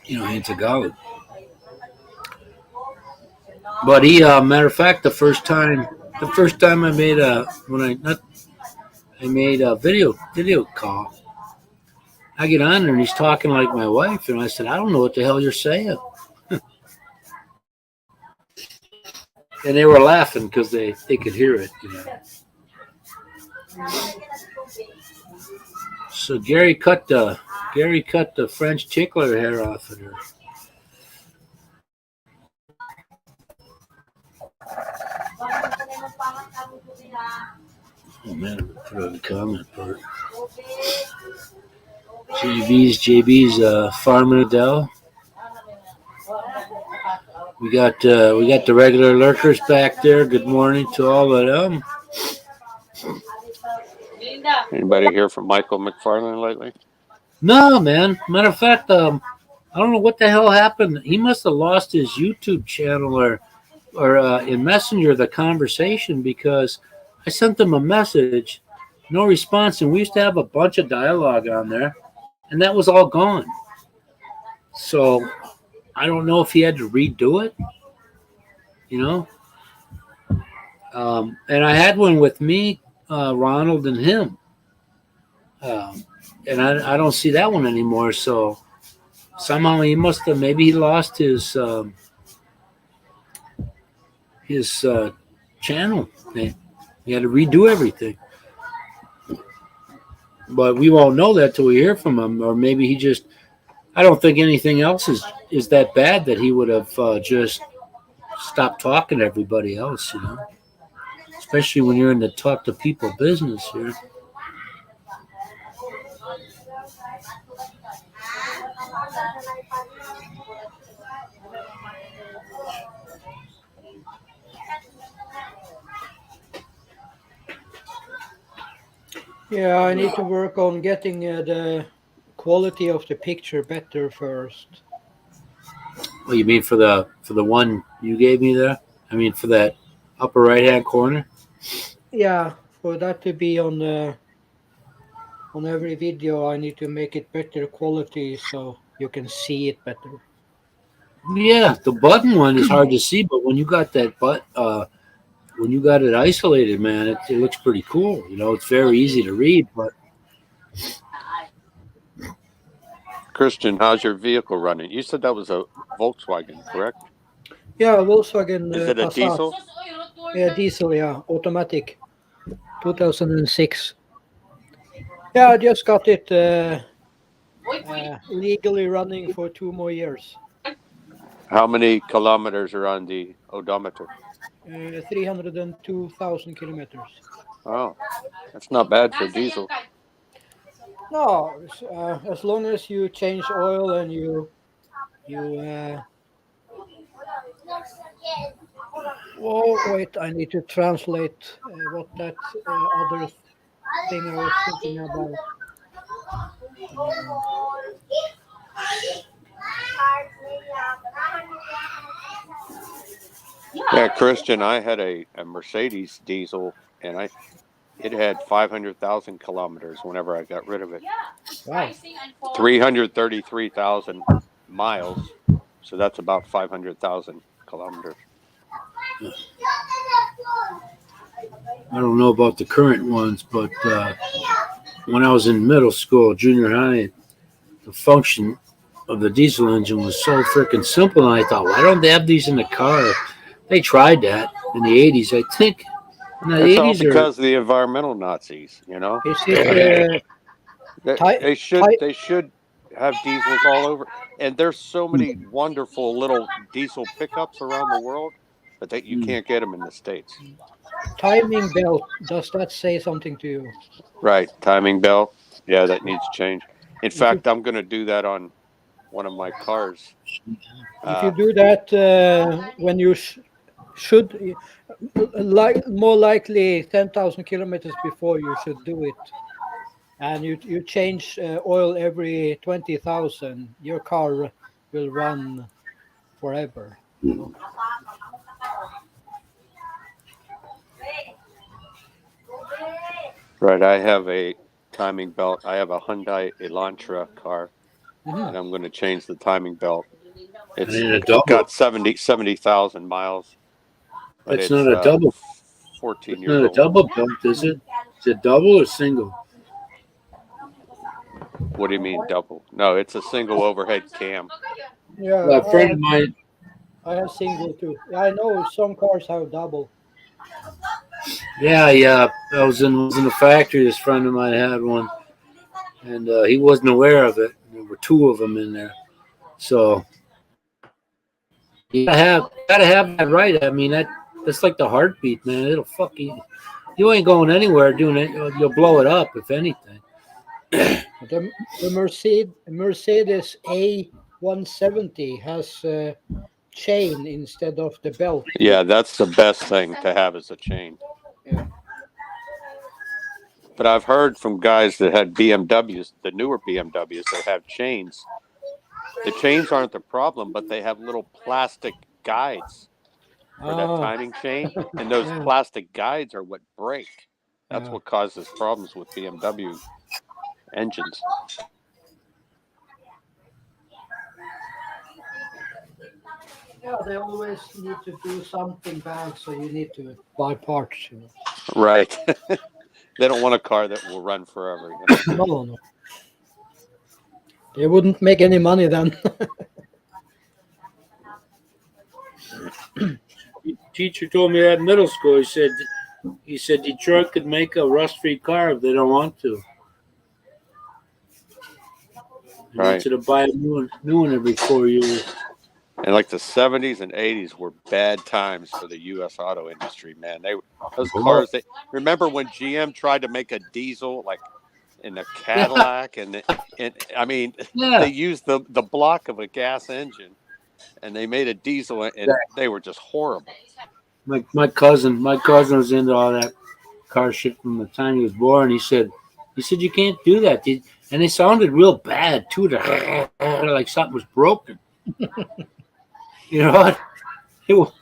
In Tagalog. But he, matter of fact, the first time I made I made a video call. I get on there and he's talking like my wife, and I said, I don't know what the hell you're saying. And they were laughing because they could hear it. So Gary cut the French tickler hair off of her. Oh man, I'm put on the comment part. JB's farming Adele. We got the regular lurkers back there. Good morning to all of them. Anybody hear from Michael McFarland lately? No, man. Matter of fact, I don't know what the hell happened. He must have lost his YouTube channel or in Messenger the conversation, because I sent him a message, no response, and we used to have a bunch of dialogue on there, and that was all gone. So I don't know if he had to redo it, and I had one with me, Ronald, and him, and I don't see that one anymore. So somehow he must have, maybe he lost his channel. He had to redo everything. But we won't know that till we hear from him, or maybe he just. I don't think anything else is that bad that he would have just stopped talking to everybody else, especially when you're in the talk to people business here. Yeah, I need to work on getting the quality of the picture better first. Well, you mean for the one you gave me there? I mean for that upper right hand corner? Yeah, for that to be on every video, I need to make it better quality so you can see it better. Yeah, the button one is hard to see, but when you got that when you got it isolated, man, it looks pretty cool. It's very easy to read, but. Christian, how's your vehicle running? You said that was a Volkswagen, correct? Yeah, Volkswagen. Is it a Passat. diesel? Yeah, diesel, yeah, automatic, 2006. Yeah, I just got it legally running for 2 more years. How many kilometers are on the odometer? 302,000 kilometers. Oh, that's not bad for diesel. No, as long as you change oil and you oh wait, I need to translate what that other thing I was thinking about. Yeah, Christian, I had a Mercedes diesel, and it had 500,000 kilometers whenever I got rid of it. Wow. 333,000 miles. So that's about 500,000 kilometers. I don't know about the current ones, but when I was in middle school, junior high, the function of the diesel engine was so freaking simple, and I thought, why don't they have these in the car? They tried that in the 80s, I think. In the It's all 80s because of the environmental Nazis, Is it They should have diesels all over. And there's so many wonderful little diesel pickups around the world, but that you can't get them in the States. Timing belt, does that say something to you? Right, timing belt. Yeah, that needs change. In If you, fact, I'm going to do that on one of my cars. if you do that when you should, like more likely 10,000 kilometers before you should do it, and you change oil every 20,000, your car will run forever. You know? Right, I have a timing belt. I have a Hyundai Elantra car, Mhm. and I'm going to change the timing belt. And It's then a double. got 70,000 miles, but It's it's not a double. 14 It's years not a old. double belt, is it? Is it double or single? What do you mean double? No, it's a single overhead cam. Yeah, Well, a friend of mine, I have single too. I know some cars have double. yeah, I was in the factory. This friend of mine had one, and he wasn't aware of it. There were two of them in there, so you gotta have that right. I mean, that's like the heartbeat, man. It'll fuck you. You ain't going anywhere doing it. You'll blow it up if anything. The Mercedes A170 has a chain instead of the belt. Yeah, that's the best thing to have is a chain. Yeah. But I've heard from guys that had BMWs, the newer BMWs that have chains. The chains aren't the problem, but they have little plastic guides for that Ah, timing chain, and those yeah. plastic guides are what break. That's Yeah. what causes problems with BMW engines. Yeah, they always need to do something bad, so you need to buy parts. You know. Right. They don't want a car that will run forever. You know? No. They wouldn't make any money then. Teacher told me that in middle school. He said Detroit could make a rust-free car if they don't want to. He Right. wants you to buy a new one every 4 years. And like the 70s and 80s were bad times for the U.S. auto industry, man. Those cars. Remember when GM tried to make a diesel like in the Cadillac, and I mean, Yeah. they used the block of a gas engine, and they made a diesel, and they were just horrible. My cousin was into all that car shit from the time he was born. He said you can't do that, and they sounded real bad too. Like something was broken. You know what? It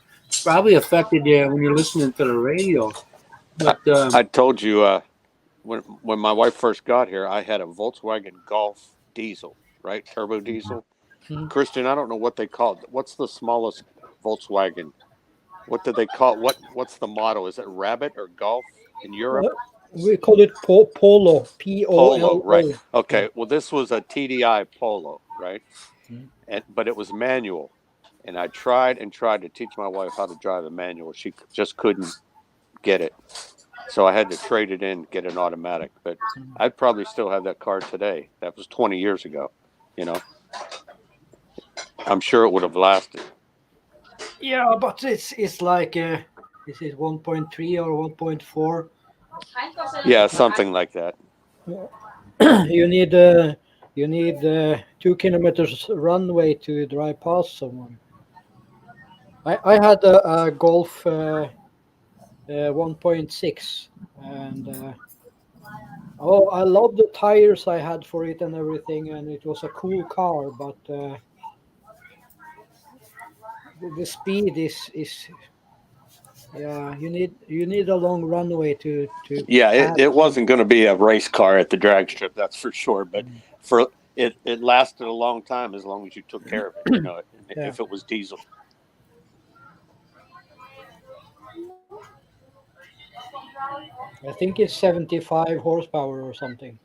probably affected you when you're listening to the radio. But I told you when my wife first got here, I had a Volkswagen Golf diesel, right? Turbo diesel. Mhm. Christian, I don't know what they call it. What's the smallest Volkswagen? What did they call it? What's the model? Is it Rabbit or Golf in Europe? We call it Polo. Polo, Polo, right? Okay. Well, this was a TDI Polo, right? Mhm. But it was manual, and I tried to teach my wife how to drive a manual. She just couldn't get it, so I had to trade it in, get an automatic. But I'd probably still have that car today. That was 20 years ago. You know, I'm sure it would have lasted. Yeah, but it's like is it 1.3 or 1.4? Yeah, something like that. You need 2 kilometers runway to drive past someone. I had a Golf 1.6, and I love the tires I had for it and everything, and it was a cool car, but the speed is yeah, you need a long runway to Yeah, it wasn't going to be a race car at the drag strip, that's for sure. But for it lasted a long time as long as you took care of it. You know, Yeah. if it was diesel. I think it's 75 horsepower or something.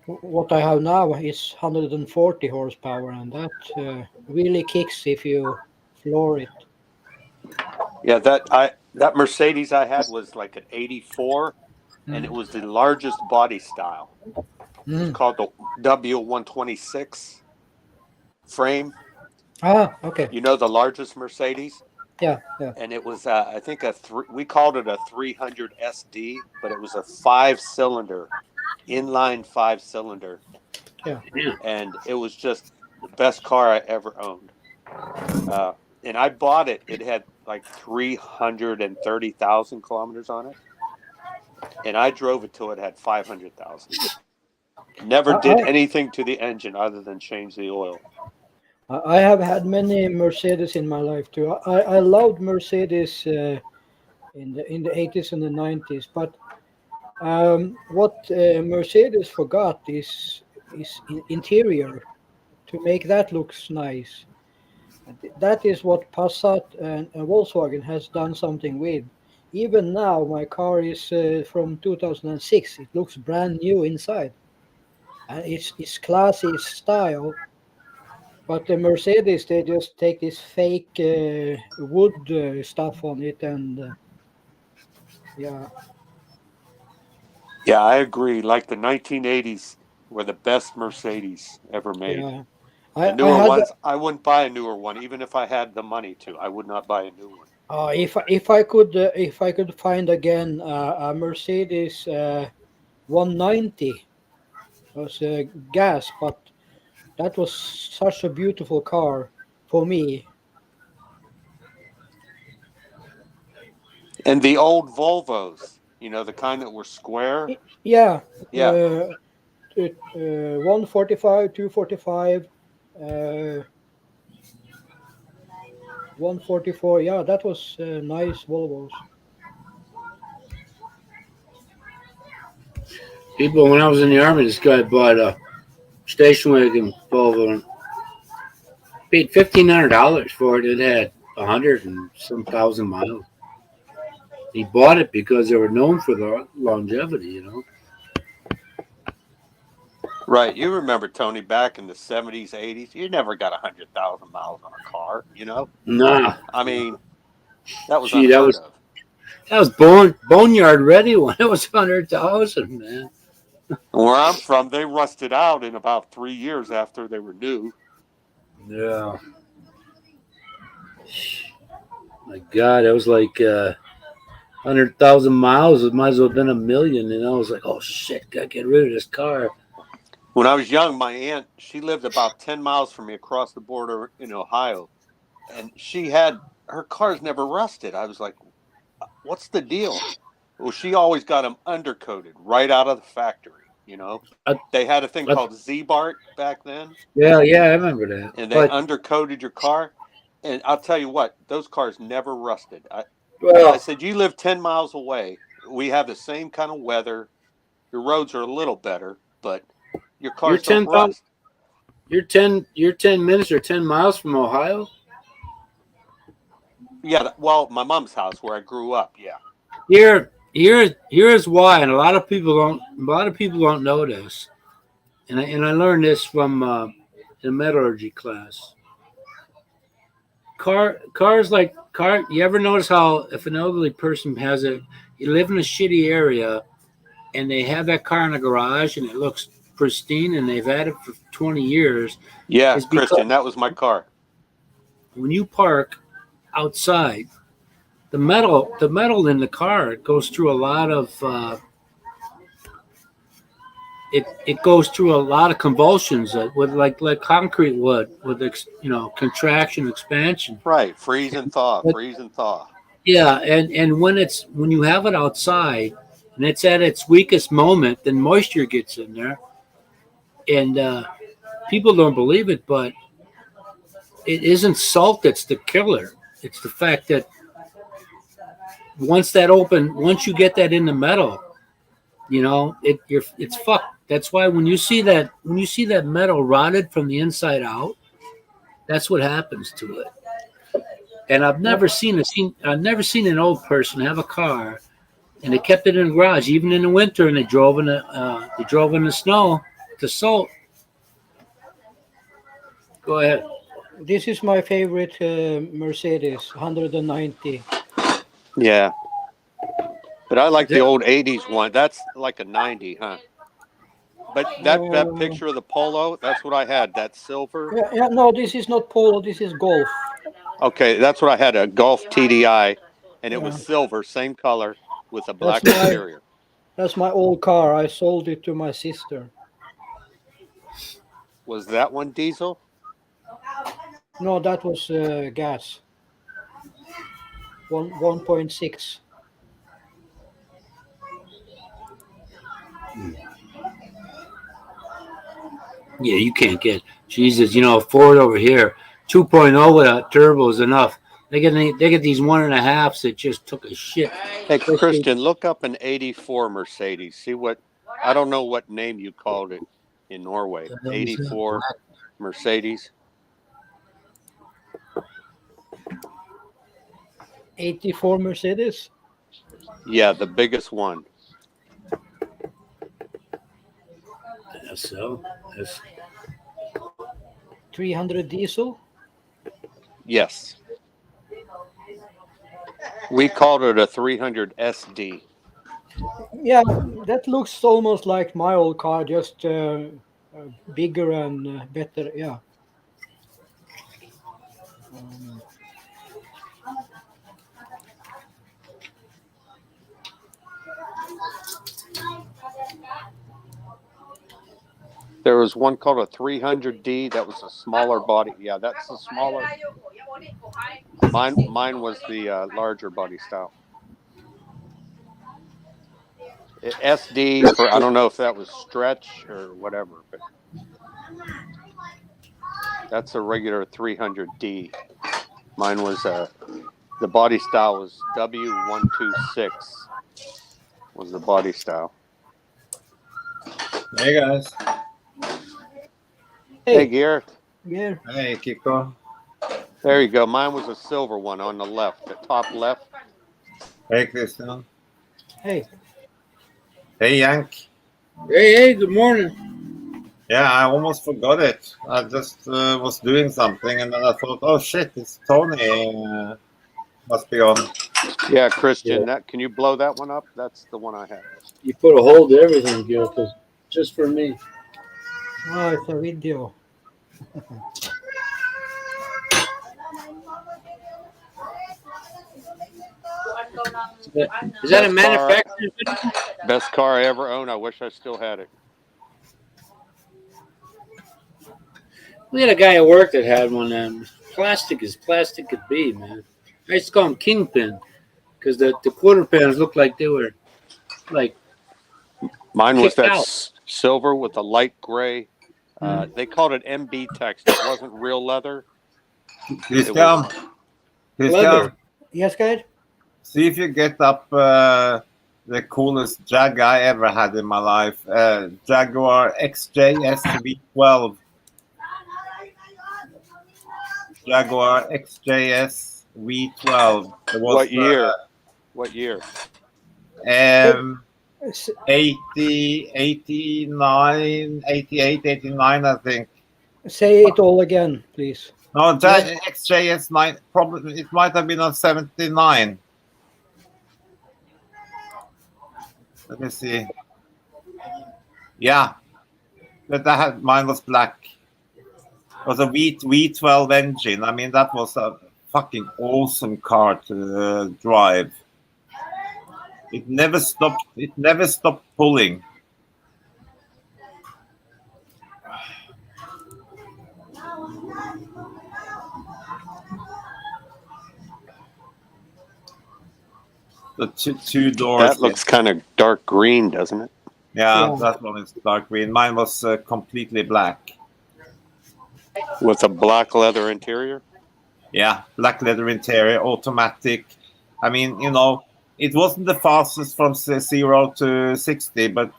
What I have now is 140 horsepower, and that really kicks if you floor it. Yeah, that Mercedes I had was like an 84, and it was the largest body style. It's called the W126 frame. Ah, okay. You know, the largest Mercedes. Yeah. And it was, I think, we called it a 300 SD, but it was a 5-cylinder, inline 5-cylinder. Yeah. And it was just the best car I ever owned. And I bought it. It had like 330,000 kilometers on it. And I drove it till it had 500,000. Never did anything to the engine other than change the oil. I have had many Mercedes in my life too. I loved Mercedes in the 80s and the 90s, but what Mercedes forgot is interior to make that looks nice. That is what Passat and Volkswagen has done something with. Even now, my car is from 2006. It looks brand new inside, and it's classy, it's style. But the Mercedes, they just take this fake wood stuff on it, and yeah. Yeah, I agree. Like the 1980s were the best Mercedes ever made. Yeah. The newer ones, I wouldn't buy a newer one, even if I had the money to. I would not buy a new one. If I could find again a Mercedes 190, it was gas, but that was such a beautiful car for me. And the old Volvos, you know, the kind that were square. Yeah. Yeah. 145, 245, 144. Yeah, that was nice Volvos. People, when I was in the army, this guy bought a station wagon Volvo and paid $1,500 for it. It had 100 and some thousand miles. He bought it because they were known for their longevity, you know. Right. You remember, Tony, back in the 70s, 80s, you never got 100,000 miles on a car, you know? Nah. I mean, that was Gee, unheard of. That was boneyard ready when it was 100,000, man. Where I'm from, they rusted out in about 3 years after they were new. Yeah. My God, it was like 100,000 miles. It might as well have been 1,000,000. And I was like, oh, shit, gotta get rid of this car. When I was young, my aunt, she lived about 10 miles from me across the border in Ohio. And her cars never rusted. I was like, what's the deal? Well, she always got them undercoated right out of the factory, you know. They had a thing called Z-Bart back then. Yeah, I remember that. And they undercoated your car. And I'll tell you what, those cars never rusted. I said, you live 10 miles away. We have the same kind of weather. Your roads are a little better, but your cars don't rust. You're 10 minutes or 10 miles from Ohio? Yeah, well, my mom's house where I grew up, yeah. Here's why, and a lot of people don't know this. And I learned this from the metallurgy class. You ever notice how if an elderly person you live in a shitty area and they have that car in a garage and it looks pristine and they've had it for 20 years. Yeah, Christian, that was my car. When you park outside, the metal in the car goes through a lot of it goes through a lot of convulsions with like concrete would with contraction, expansion. Right, freeze and thaw. Yeah, and when you have it outside and it's at its weakest moment, then moisture gets in there, and people don't believe it, but it isn't salt that's the killer. It's the fact that once you get that in the metal, you know, it's fucked. That's why when you see that metal rotted from the inside out, that's what happens to it. And I've never seen an old person have a car and they kept it in the garage even in the winter, and they drove in the snow to salt. Go ahead. This is my favorite Mercedes 190. Yeah. But But I like the old 80s one. That's like a 90, huh? But that Uh, picture of the Polo, that's what I had. That silver. yeah, no, this is not polo. This is golf. Okay, that's what I had. A Golf TDI, and it was Yeah. silver, same color, with a That's black my interior. that's my old car. I sold it to my sister. Was that one diesel? No, that was gas. 1.6. Yeah, you can't get Jesus. You know, a Ford over here, 2.0 with a turbo is enough. They get these 1.5s that just took a shit. Hey, Christian, look up an 84 Mercedes. See what, I don't know what name you called it in Norway. 84 Mercedes. 84 Mercedes. Yeah, the biggest one. So that's 300 diesel. Yes. We called it a 300 SD. Yeah, that looks almost like my old car, just bigger and better. Yeah. Um, There was one called a 300D. That was a smaller body. Yeah, that's the smaller. Mine was the larger body style. SD for, I don't know if that was stretch or whatever, but that's a regular 300D. Mine was the body style was W126 was the body style. Hey guys. Hey, Gear. yeah. Hey Kiko. There you go. Mine was a silver one on the left, the top left. Hey Christian. Hey. Hey Yank. hey, good morning. Yeah, I almost forgot it. I just was doing something and then I thought, oh shit, it's Tony. Must be on. Yeah, Christian. That can you blow that one up? That's the one I had. You put a hold to everything, Gil, because just for me. Oh, it's a video. Is that a manufacturer? Best car I ever owned. I wish I still had it. We had a guy at work that had one. Plastic as plastic could be, man. I used to call him Kingpin because the quarter pans looked like they were like Mine was kicked that out. silver with a light gray. They called it MB text. It wasn't real leather. Christian. Leather. Christian. Yes, guys. See if you get up the coolest Jag I ever had in my life. Jaguar XJS V12. Jaguar XJS V12. It was, What year? What year? 80, 89, 88, 89, I think. Say it all again, please. No, XJS 9, probably it might have been on 79. Let me see. Yeah, but I had mine was black. It was a V12 engine. I mean, that was a fucking awesome car to drive. It never stopped. It never stopped pulling. The two doors. That looks kind of dark green, doesn't it? Yeah, Yeah. that one is dark green. Mine was completely black. With a black leather interior. Yeah, black leather interior, automatic. I mean, you know, it wasn't the fastest from 0 to 60, but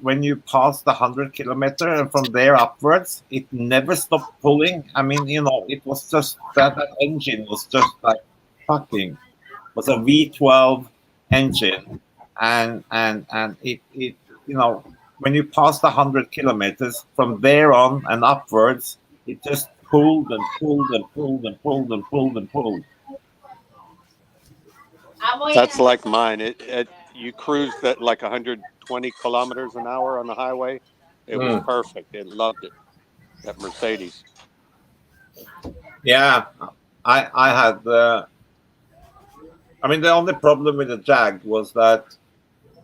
when you passed the 100 kilometer and from there upwards, it never stopped pulling. I mean, you know, it was just that engine was just like fucking. It was a V12 engine, and it you know, when you passed the 100 kilometers from there on and upwards, it just pulled and pulled and pulled and pulled and pulled and pulled. That's like mine. you cruised at like 120 kilometers an hour on the highway. It was perfect. It loved it. That Mercedes. Yeah, I had. I mean, the only problem with the Jag was that,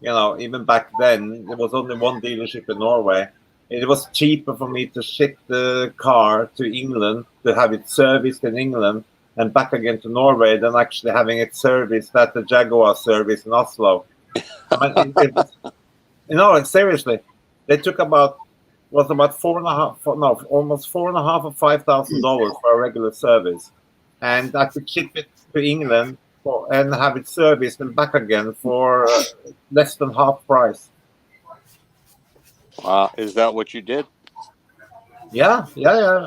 even back then, there was only one dealership in Norway. It was cheaper for me to ship the car to England to have it serviced in England and back again to Norway than actually having it serviced at the Jaguar service in Oslo. I mean, seriously, they took about almost $4,500 or $5,000 for a regular service, and I could ship it to England and have it serviced and back again for less than half price. Is that what you did? Yeah.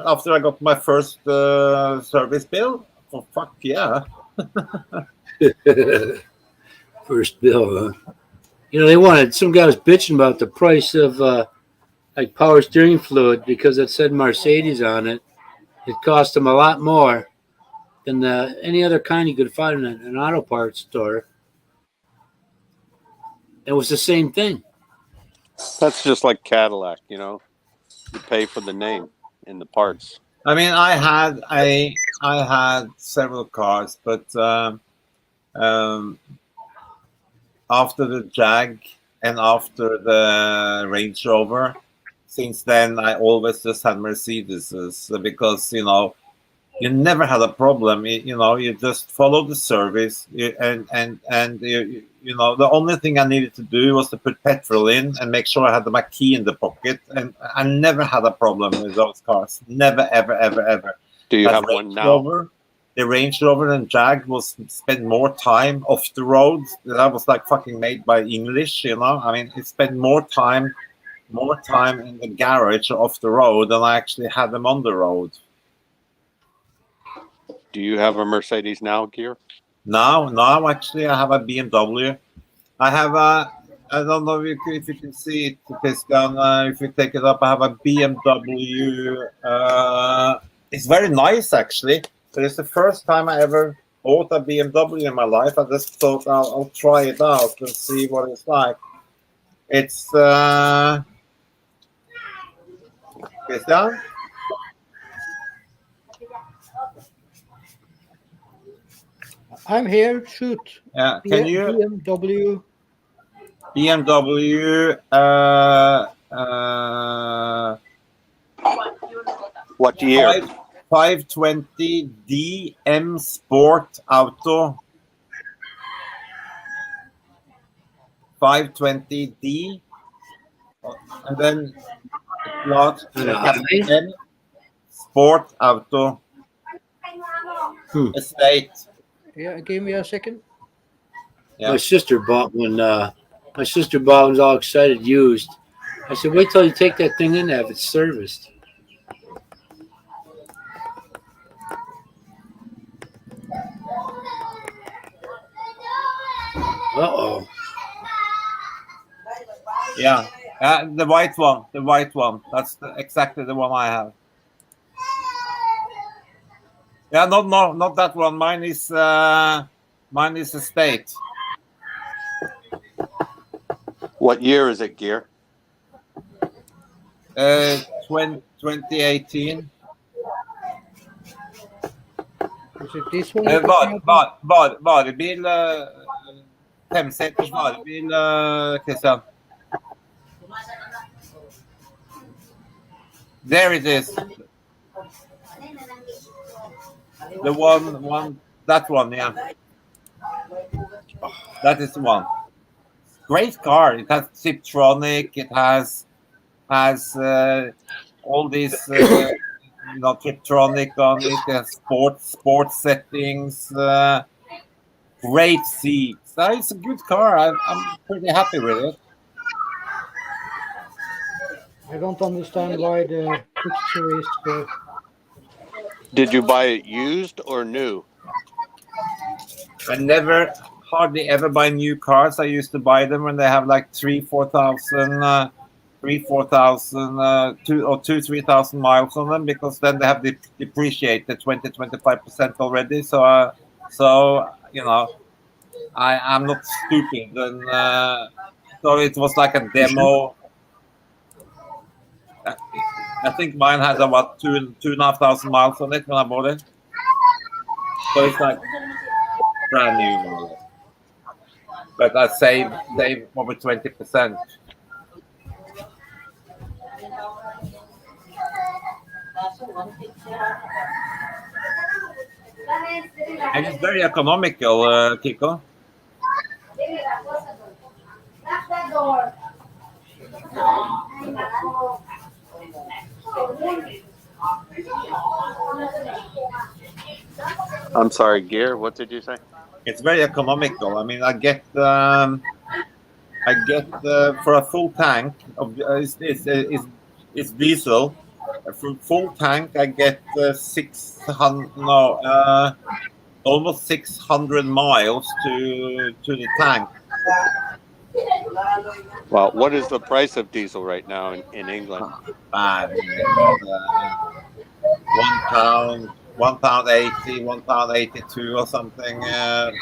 After I got my first service bill, fuck yeah. First bill, huh? They wanted, some guy was bitching about the price of like power steering fluid because it said Mercedes on it. It cost them a lot more than any other kind you could find in an auto parts store. It was the same thing. That's just like Cadillac, you pay for the name and the parts. I mean, I had several cars, but after the Jag and after the Range Rover, since then I always just had Mercedes because you never had a problem. You just followed the service, and the only thing I needed to do was to put petrol in and make sure I had my key in the pocket, and I never had a problem with those cars. Never, ever, ever, ever. Do you have one now? The Range Rover and Jag was spend more time off the road. That was like fucking made by English, I mean, it spent more time in the garage or off the road than I actually had them on the road. Do you have a Mercedes now, Gear? Now, actually, I have a BMW. I have I don't know if you can see it, Christian. If you take it up, I have a BMW. It's very nice, actually. But it's the first time I ever bought a BMW in my life. I just thought I'll try it out and see what it's like. It's Christian? I'm here. Shoot. Yeah. Can you BMW? What year? 520D M Sport Auto. 520D, and then large M Sport Auto Estate. Yeah, give me a second. Yeah. My sister bought one. My sister bought one all excited, used. I said, wait till you take that thing in to have it serviced. Uh-oh. Yeah, the white one. That's exactly the one I have. Yeah, not that one. Mine is Estate. What year is it, Gear? 2018. Is it this one? Varebil, 5-seters varebil, Christian. There it is. The one, that one, yeah. That is the one. Great car. It has Tiptronic. It has all these, Tiptronic on it. It has sports settings. Great seats. It's a good car. I'm pretty happy with it. I don't understand why the picture is. Did you buy it used or new? I hardly ever buy new cars. I used to buy them when they have like 3,000 miles on them, because then they have depreciated 20-25% already. So I'm not stupid, and so it was like a demo. I think mine has about 2,500 miles on it when I bought it. So it's like brand new, more or less. But I saved over 20%. And it's very economical, Kiko. I'm sorry, Gear. What did you say? It's very economical. I mean, I get for a full tank of it's diesel. For full tank, I get 600 almost 600 miles to the tank. Well, what is the price of diesel right now in England? £1.80, £1.82 or something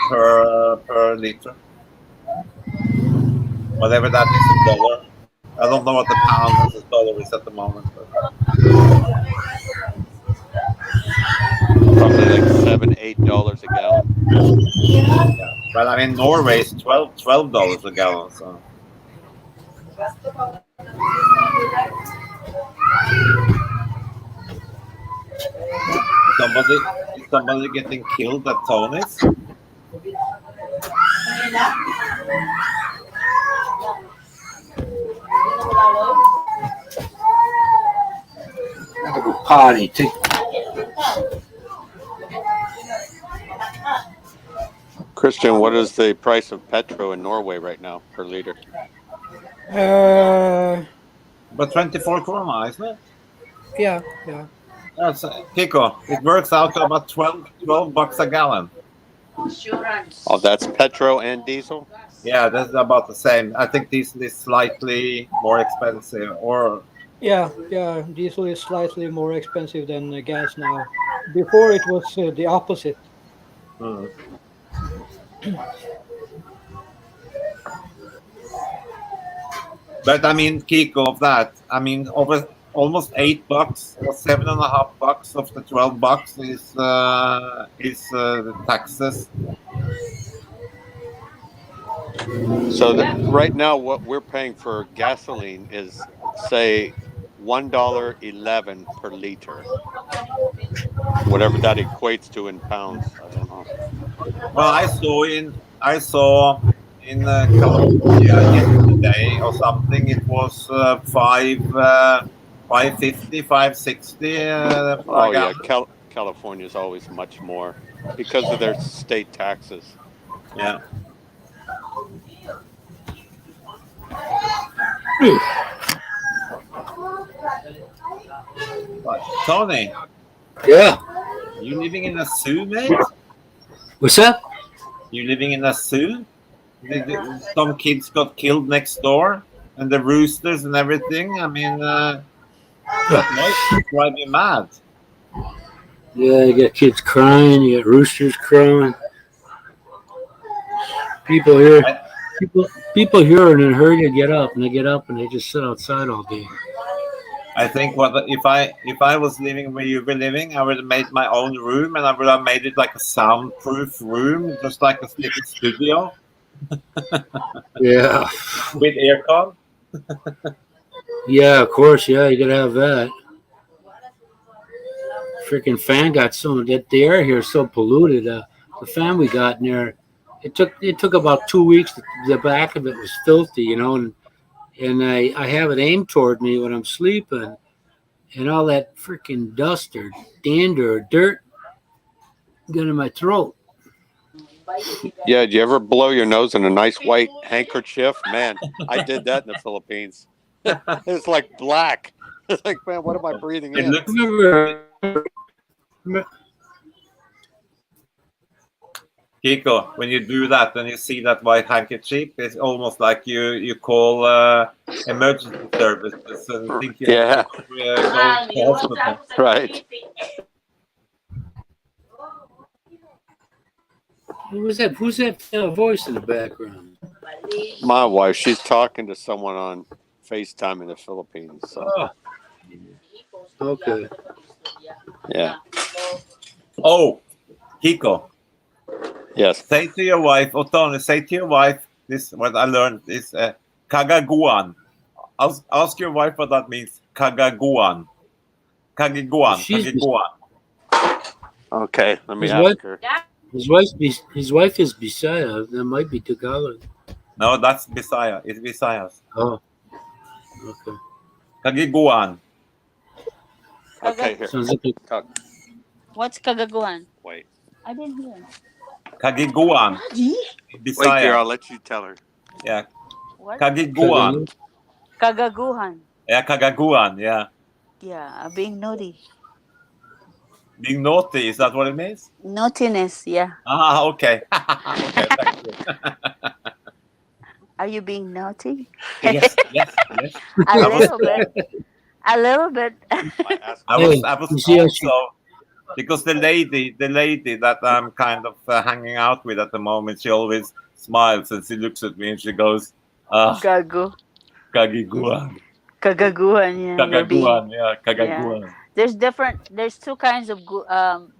per liter. Whatever that is in dollar. I don't know what the pound versus dollar is at the moment. But. Probably like $7-8 a gallon. Yeah. But I mean, Norway is $12 a gallon. So. Somebody getting killed at Tony's? Potty. Christian, what is the price of petrol in Norway right now per liter? But 24 krona, isn't it? Yeah. That's Kiko. It works out to about 12 bucks a gallon. Oh, that's petrol and diesel? Yeah, that's about the same. I think diesel is slightly more expensive, or Yeah. Diesel is slightly more expensive than gas now. Before it was the opposite. But I mean, Kiko, of that, I mean, over almost $8 or $7.50 of the $12 is the taxes. So right now, what we're paying for gasoline is, say, $1.11 per liter. Whatever that equates to in pounds, I don't know. Well, I saw in California yesterday or something. It was 550, 560. Oh yeah, California is always much more because of their state taxes. Yeah. What, Tony? Yeah. You living in a zoo, mate? What's that? You living in a zoo? Some kids got killed next door, and the roosters and everything. I mean, that noise drive me mad. Yeah, you got kids crying. You got roosters crowing. People here here are in a hurry to get up, and they get up and they just sit outside all day. I think if I was living where you were living, I would have made my own room, and I would have made it like a soundproof room, just like a little studio. Yeah. With aircon. Yeah, of course. Yeah, you gotta have that. Freaking fan got the air here is so polluted. The fan we got in there, it took about 2 weeks. The back of it was filthy, and I have it aimed toward me when I'm sleeping, and all that freaking dust or dander or dirt got in my throat. Yeah, do you ever blow your nose in a nice white handkerchief? Man, I did that in the Philippines. It's like black. It's like, man, what am I breathing in? Kiko, when you do that and you see that white handkerchief, it's almost like you call emergency services and think you have to go to hospital. Right. Who's that? Who's that voice in the background? My wife, she's talking to someone on FaceTime in the Philippines. So Oh, okay. yeah, Oh, Kiko, yes. say to your wife, Otone, say to your wife, this what I learned is kagaguan. Ask your wife what that means. Kagaguan. Kagaguan. She's- Kagaguan. Okay, let me His ask wife- her. His wife is Bisaya. That might be Tagalog. No, that's Bisaya. It's Visayas. Oh, okay. Kagaguan. Okay, here. Sounds like a, Talk. What's kagaguhan? Wait, I didn't hear. Kagaguan. wait, dear. Bisaya. I'll let you tell her. Yeah. What? Kagaguan. Kagaguhan. Yeah, kagaguan. Yeah. Yeah, being naughty. Being naughty, is that what it means? Naughtiness, yeah. Ah, okay. Okay, thank you. Are you being naughty? yes, yes, yes. A I was- little bit. A little bit. I asked I Hey, was you see how she- also because the lady that I'm kind of hanging out with at the moment, she always smiles and she looks at me and she goes, Gago. "Kagaguan, Kagaguhan, yeah. You're being, kagaguan, yeah, kagaguan." there's two kinds of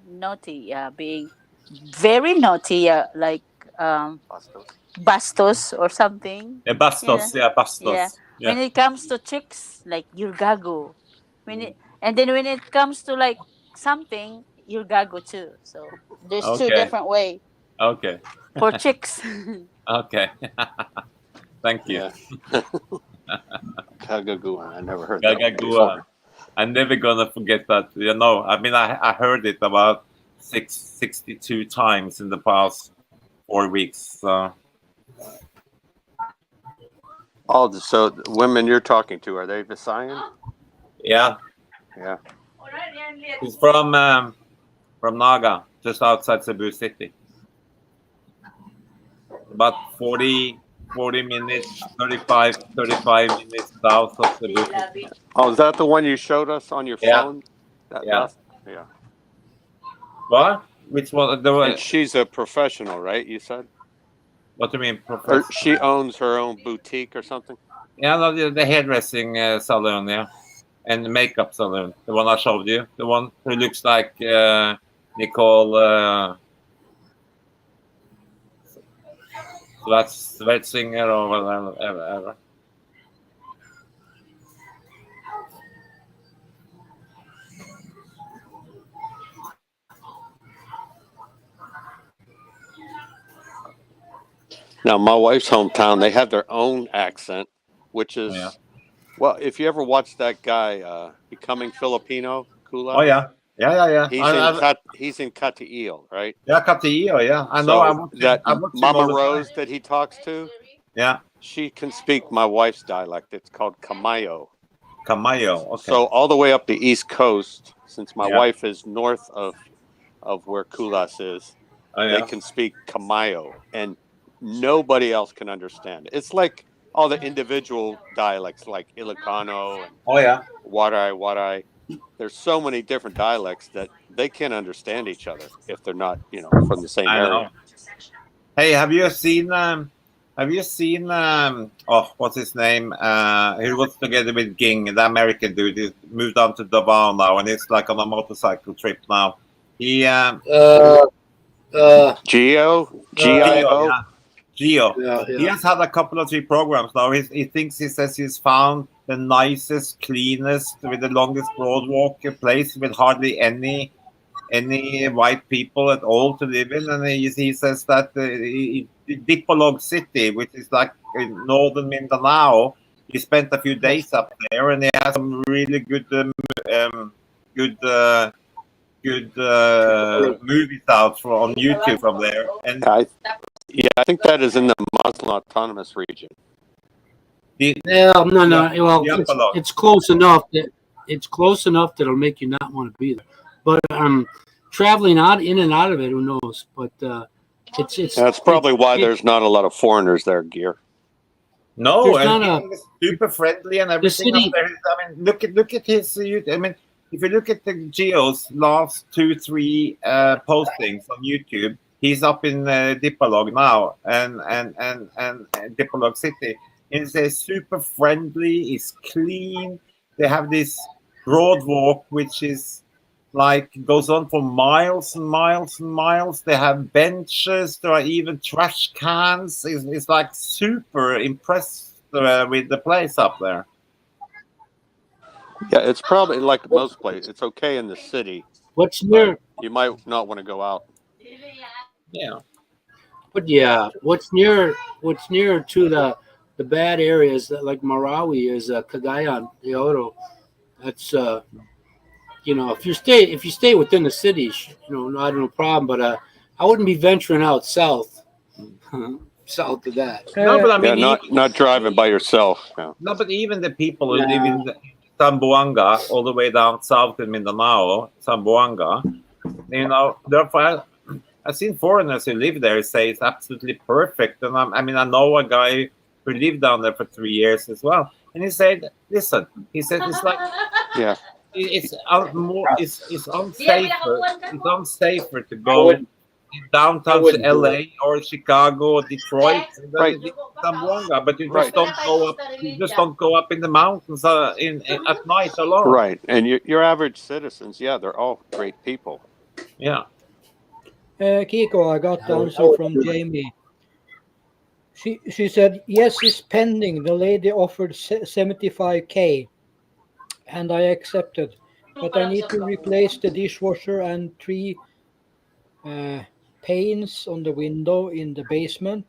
naughty, yeah, being very naughty, like bastos or something. Yeah, bastos, yeah, bastos. Yeah. Yeah. When it comes to chicks, like you're gago. And then when it comes to like something, you're gago too. So there's two Okay. different way Okay, for chicks. okay. Thank you. Yeah. Kagaguan. I never heard that one Kagaguan. before. I'm never gonna forget that. You know, I mean, I heard it about 62 times in the past 4 weeks. So Oh, so the women you're talking to, are they Visayan? yeah, Yeah. he's from Naga, just outside Cebu City. About 40 minutes, 35 minutes south of Cebu City. Oh, is that the one you showed us on your Yeah. phone? That Yeah. bus? Yeah. What? Which one? And she's a professional, right? You said? What do you mean, Or professor? she owns her own boutique or something? Yeah, no, the hairdressing salon, yeah, and the makeup salon. The one I showed you, the one who looks like Nicole. Sweatsinger or whatever. Now, my wife's hometown, they have their own accent, which is, Yeah. well, if you ever watch that guy, Becoming Filipino, Kula, Oh yeah. he's in Katiil, right? Yeah, Catillo, yeah. I know. So I watch that I watch him Mama all the time. Rose that he talks to, Yeah, she can speak my wife's dialect. It's called Kamayo. Camayo. Okay. So all the way up the East Coast, since my Yeah. wife is north of where Kulas is, Oh, they yeah. can speak Kamayo, and nobody else can understand it. It's like all the individual dialects, like Ilocano and Oh yeah. Waray. There's so many different dialects that they can't understand each other if they're not, from the same I area. know. Hey, have you seen? Oh, what's his name? He was together with Ging, the American dude. He moved down to Davao now, and he's like on a motorcycle trip now. He Geo, Gio, Gio. yeah. Gio. yeah, He yeah. has had a couple of 3 programs now. He says he's found the nicest, cleanest, with the longest boardwalk place with hardly any white people at all to live in. And he says that Dipolog City, which is like in northern Mindanao, he spent a few days up there, and he has some really good movies out on YouTube from there. And I think that is in the Muslim Autonomous Region. No. Well, Yeah, it's close enough that it'll make you not want to be there. But traveling in and out of it, who knows? But it's That's probably why there's not a lot of foreigners there, Gear. no, There's and not he's super friendly and everything. city- Up there. I mean, look at his. I mean, if you look at the Geo's last 2-3 postings on YouTube, He's up in Dipolog now, and Dipolog City. And they're super friendly. It's clean. They have this broad walk, which is like goes on for miles and miles and miles. They have benches. There are even trash cans. It's like super impressed with the place up there. Yeah, it's probably like most places. It's okay in the city. What's near? You might not want to go out. Yeah. But yeah, what's near to the bad areas that like Marawi is Cagayan de Oro. That's if you stay within the cities, not no problem. But I wouldn't be venturing out south, south of that. No, but I mean, Yeah, not driving by yourself. No. no, but even the people who live in Zamboanga, all the way down south in Mindanao, Zamboanga, therefore, I've seen foreigners who live there say it's absolutely perfect. And I know a guy who lived down there for 3 years as well. And he said, listen, it's like, Yeah. it's unsafer to go downtown to LA or Chicago or Detroit, Right. Zamboanga, but you just Right. don't go up. You just don't go up in the mountains at night alone. Right. And your average citizens, yeah, they're all great people. Yeah. Kiko, I got the answer from Jamie. She said yes, it's pending. The lady offered 75K, and I accepted, but I need to replace the dishwasher and 3 panes on the window in the basement.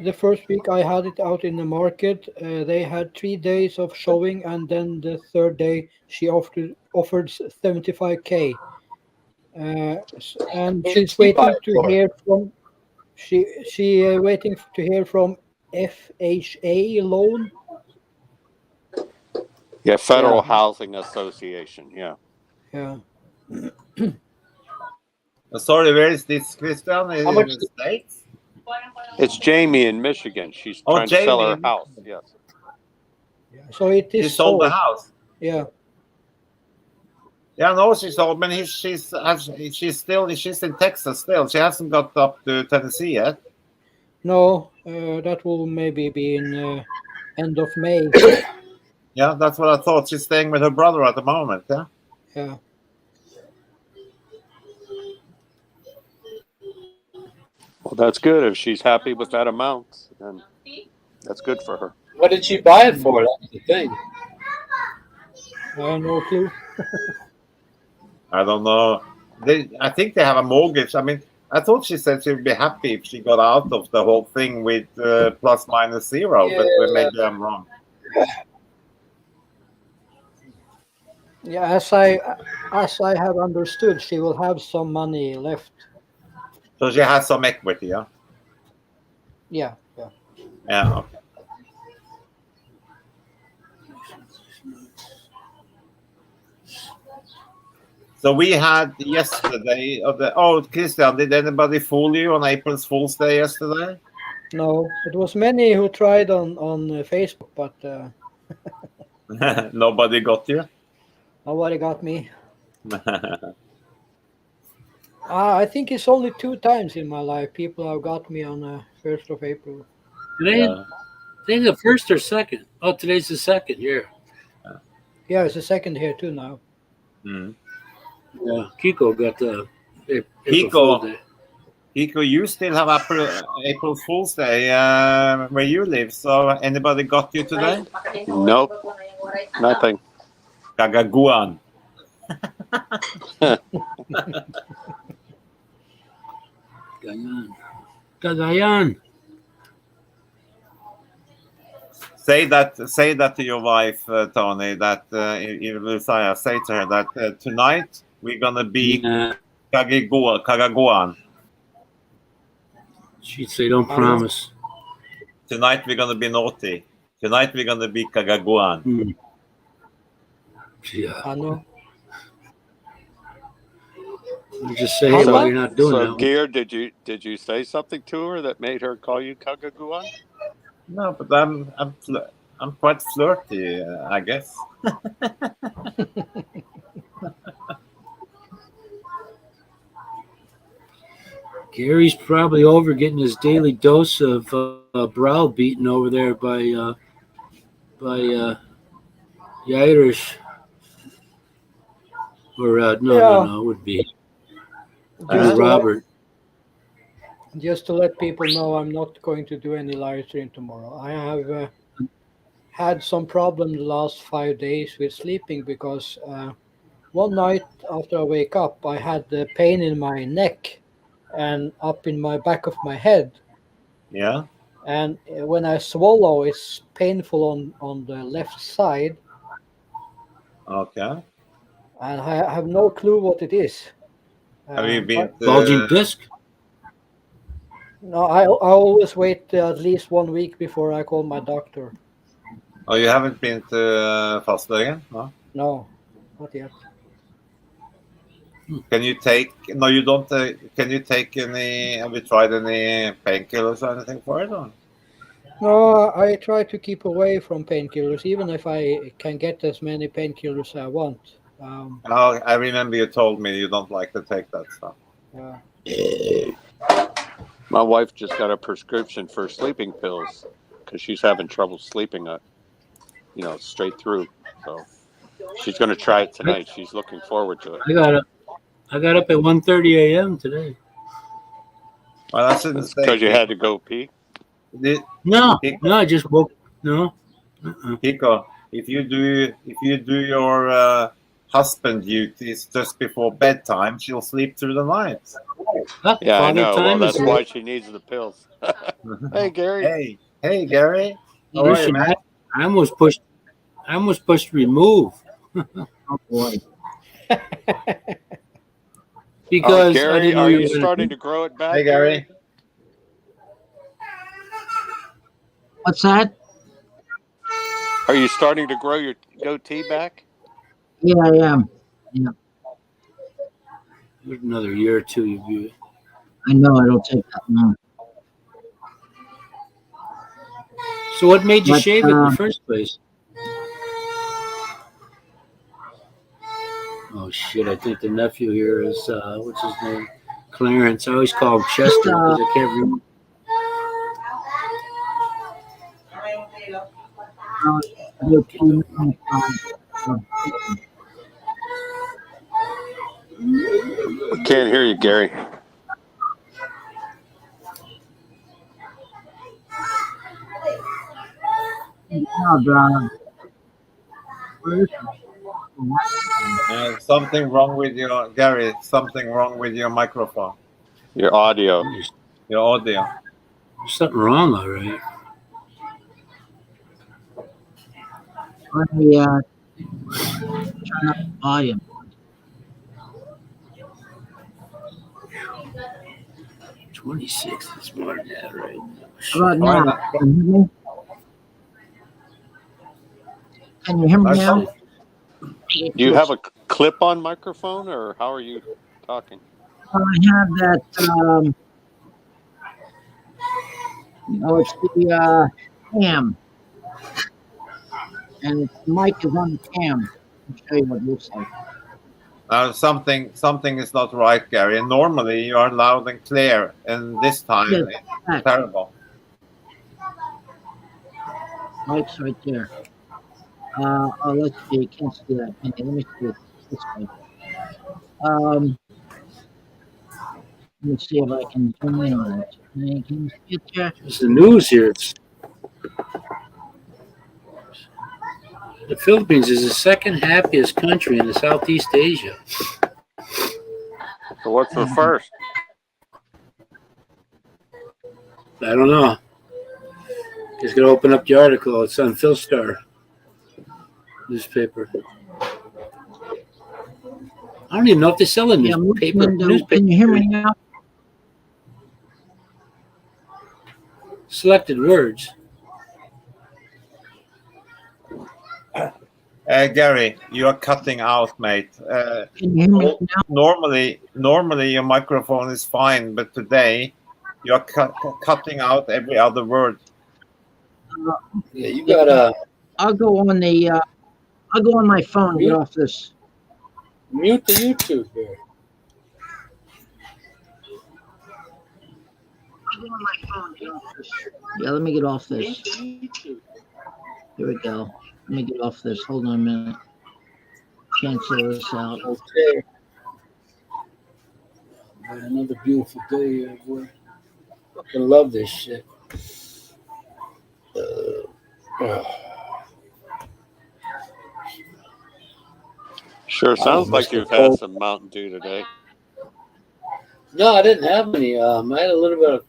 The first week I had it out in the market, they had 3 days of showing, and then the third day she offered 75K. And she's waiting to hear from waiting to hear from FHA loan. Yeah, Federal Yeah. Housing Association. Yeah. Yeah. Sorry, where is this, Christian? In much- the States? It's Jamie in Michigan. She's Oh, trying to sell her Jamie. house. Yes. So it She is sold the sold. house. Yeah. Yeah, no, she sold, but she's in Texas still. She hasn't got up to Tennessee yet. No, that will maybe be in end of May. Yeah, that's what I thought. She's staying with her brother at the moment. Yeah. Yeah. Well, that's good. If she's happy with that amount, then that's good for her. What did she buy it for? That's the thing. I have no clue. I don't know. I think they have a mortgage. I mean, I thought she said she would be happy if she got out of the whole thing with plus minus zero, but maybe I'm wrong. Yeah, as I have understood, she will have some money left. So she has some equity, yeah? Yeah. Yeah. Yeah, okay. So we had yesterday Christian, did anybody fool you on April Fool's Day yesterday? No, it was many who tried on Facebook, but Nobody got you? nobody got me. I think it's only 2 times in my life people have got me on 1st of April. Today, I think the first or second. Oh, today's the second here. Yeah, it's the second here too now. Mm. Yeah, Kiko got the Kiko. Fool's Day. Kiko, you still have April Fool's Day where you live, so anybody got you today? Nope. Nothing. Cagaguan. Cagayan. Say that to your wife, Tony. That Lucia, say to her that tonight we're gonna be Cagaguan. She'd say, "Don't promise." Tonight we're gonna be naughty. Tonight we're gonna be Cagaguan. Hmm. Yeah, I know. you just say, "Hey, So- well, you're not doing So, that." Gear, did you say something to her that made her call you Kagaguan? No, but I'm quite flirty, I guess. Gary's probably over getting his daily dose of browbeaten over there by the Irish. Or no, it would be Just to, let, Robert. just to let people know, I'm not going to do any live stream tomorrow. I have had some problem the last 5 days with sleeping because one night after I wake up, I had the pain in my neck and up in my back of my head. Yeah. And when I swallow, it's painful on the left side, Okay. and I have no clue what it is. Have you been Bulging to, disc? No, I always wait at least 1 week before I call my doctor. oh, you haven't been to fastlegen? No? No, not yet. Can you take, no, you don't, can you take any, have you tried any painkillers or anything for it? Or? No, I try to keep away from painkillers, even if I can get as many painkillers I want. Oh, I remember you told me you don't like to take that stuff. Yeah. My wife just got a prescription for sleeping pills because she's having trouble sleeping, straight through. So she's going to try it tonight. She's looking forward to it. I got up at 1:30 a.m. today. Well, that's insane. Because you had to go pee? No, I just woke. No. Pico, if you do your husband duties just before bedtime, she'll sleep through the night. Yeah, I know. Well, time that's is why she needs the pills. Hey, Gary. Hey, Gary. How are you, Listen, man? I almost pushed remove Oh boy. because I Gary, didn't know are you you were gonna- starting to grow it back? Hey, Gary. What's that? Are you starting to grow your goatee back? Yeah, I am. Another year or two. You I know it'll take that long. So what made you But, shave it in the first place? Oh shit! I think the nephew here is what's his name? Clarence. I always call him Chester because I can't remember. Can't hear you, Gary. Something wrong with your Gary. Something wrong with your microphone, Your audio. your audio. There's something wrong, all right. Let me turn up the volume. 26 is more than that, right? How about now? Can you hear me? Can you hear me now? Do you have a clip-on microphone, or how are you talking? I have that. It's the cam, and the mic is on the cam. I'll show you what it looks like. Something is not right, Gary. And normally you are loud and clear, and this time Yes, it's correct. terrible. Mic's right there. Let's see. You can't see that. Okay, let me see it this way. Let me see if I can zoom in on it. Can you see it there? It's the news here. The Philippines is the second happiest country in Southeast Asia. So what's the first? I don't know. Just gonna open up the article. It's on Philstar newspaper. I don't even know if they sell a Yeah, I'm looking newspaper. into- Can you hear me now? Selected words. Gary, you are cutting out, mate. Can you hear me now? Normally your microphone is fine, but today you are cutting out every other word. Yeah, you gotta I'll go on the. I'll go on my phone and get off this. mute the YouTube here. Yeah, let me get off this. Here we go. Let me get off this. Hold on a minute. Cancel this out. Okay. Got another beautiful day here, boy. Fucking love this shit. Sure sounds like must you've have had told- some Mountain Dew today. No, I didn't have any. I had a little bit of.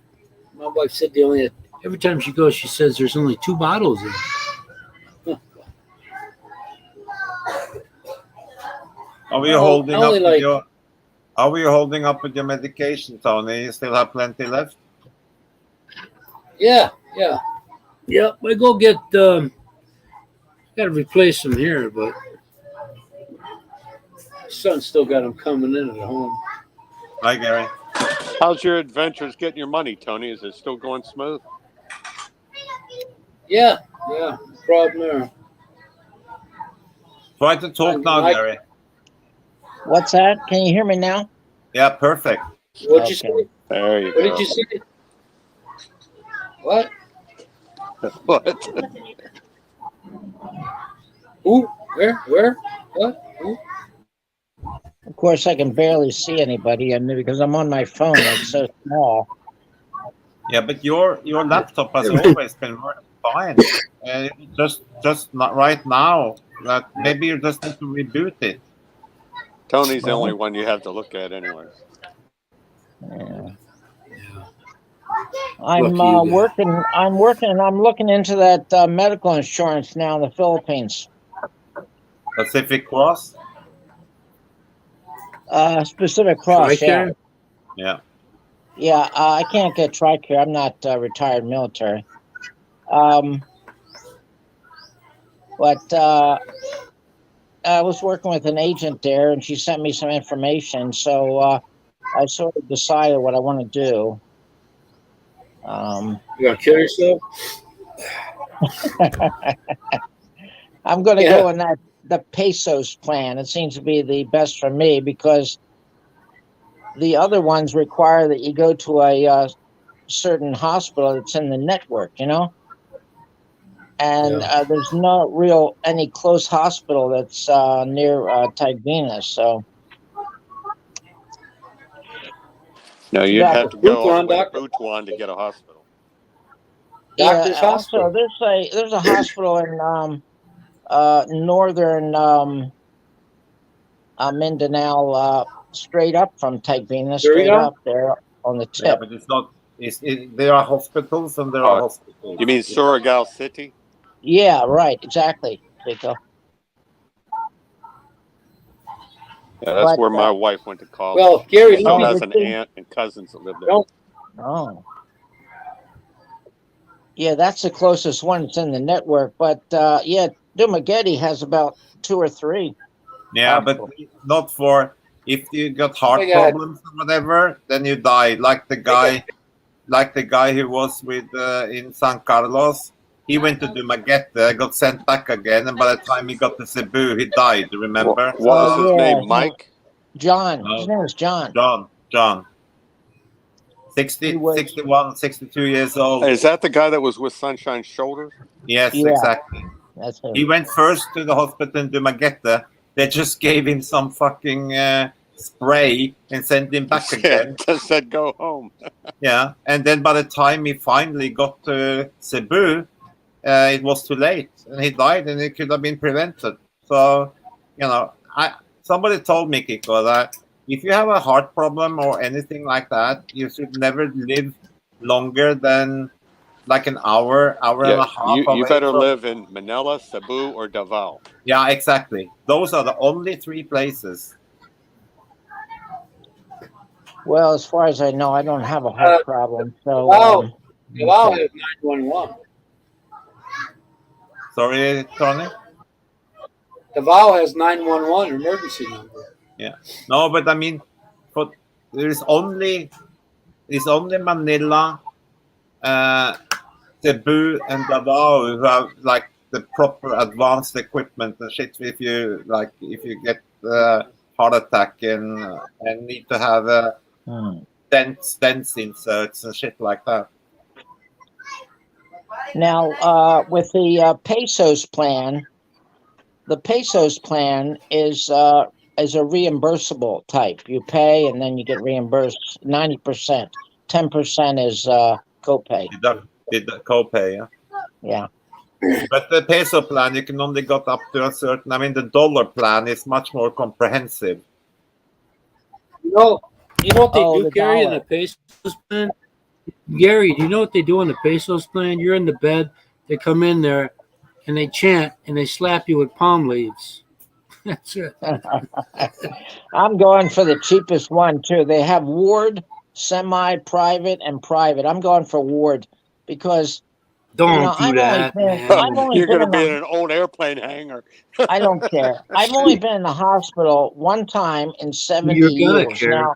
My wife said they only had. Every time she goes, she says there's only 2 bottles in. Are we Well, holding up only with like- your? Are we holding up with your medication, Tony? You still have plenty left. Yeah. Yep. I go get. Got to replace them here, but son still got them coming in at home. Hi, Gary. How's your adventures getting your money, Tony? Is it still going smooth? Yeah. Problem there. Try to talk now, I- Gary. What's that? Can you hear me now? Yeah, perfect. What'd you Okay. say? There you What go. did you say? What? What? Who? Where? What? Who? Of course, I can barely see anybody, and because I'm on my phone, it's so small. Yeah, but your laptop has always been working fine. Just not right now. That maybe you just need to reboot it. Tony's the only one you have to look at, anyways. Yeah. Yeah. I'm Lucky you working. I'm working, and I'm looking into that medical insurance now in the Philippines. Pacific Cross. Specific Cross. Tricare? Yeah. I can't get TRICARE. I'm not retired military. But I was working with an agent there, and she sent me some information. So I sort of decided what I want to do. You gonna kill yourself? I'm going to Yeah. go on the Pesos plan. It seems to be the best for me because the other ones require that you go to a certain hospital that's in the network, and there's not real any close hospital that's near Tagvina. So No, you'd Yeah, have to go all the Butuan, way to doctor. Butuan to get a hospital. Doctor's yeah, hospital. also there's a hospital in northern Mindanao, straight up from Tagvina, There you straight go. up there on the Yeah, tip. but it's not. There are hospitals and there are hospitals. You mean Surigao City? Yeah, right, exactly. Rico. Yeah, that's But, where my wife went to college. Well, Gary, She still let me has just an say- aunt and cousins that live there. Don't- Oh. Yeah, that's the closest one that's in the network. But Dumaguete has about 2 or 3. Yeah, but not for if you got heart Oh my God. problems or whatever, then you die. Like the guy who was with in San Carlos. He went to Dumaguete, got sent back again, and by the time he got to Cebu, he died. Remember? What was his yeah, name? yeah. Mike? John. No. His name is John. John. 60, He was- 61, 62 years old. Is that the guy that was with Sunshine Shoulders? Yes, Yeah. exactly. That's him. He went first to the hospital in Dumaguete. They just gave him some fucking spray and sent him back again. Just said go home. Yeah, and then by the time he finally got to Cebu, it was too late, and he died, and it could have been prevented. So, somebody told me, Kiko, that if you have a heart problem or anything like that, you should never live longer than like an hour and a half. You away better from- live in Manila, Cebu, or Davao. Yeah, exactly. Those are the only 3 places. Well, as far as I know, I don't have a heart problem. So, Wow. Davao has 911. Sorry, Tony. Davao has 911 emergency number. No, but I mean, but there's only Manila, Cebu, and Davao who have like the proper advanced equipment and shit. If you get heart attack and need to have dents inserts and shit like that. Now, with the pesos plan, the pesos plan is a reimbursable type. You pay and then you get reimbursed 90%. 10% is copay. Deduct copay, yeah. Yeah. But the peso plan, you can only get up to a certain. I mean, the dollar plan is much more comprehensive. You know what they Oh, do, the Gary, in dollar. the pesos plan? Gary, do you know what they do in the pesos plan? You're in the bed, they come in there, and they chant, and they slap you with palm leaves. That's it. I'm going for the cheapest one too. They have ward, semi-private, and private. I'm going for ward because Don't know, do I've only that, been- man. I've only You're going to been be in in an old airplane hangar. I don't care. I've only been in the hospital one time in 70 You're gonna years. care. Now,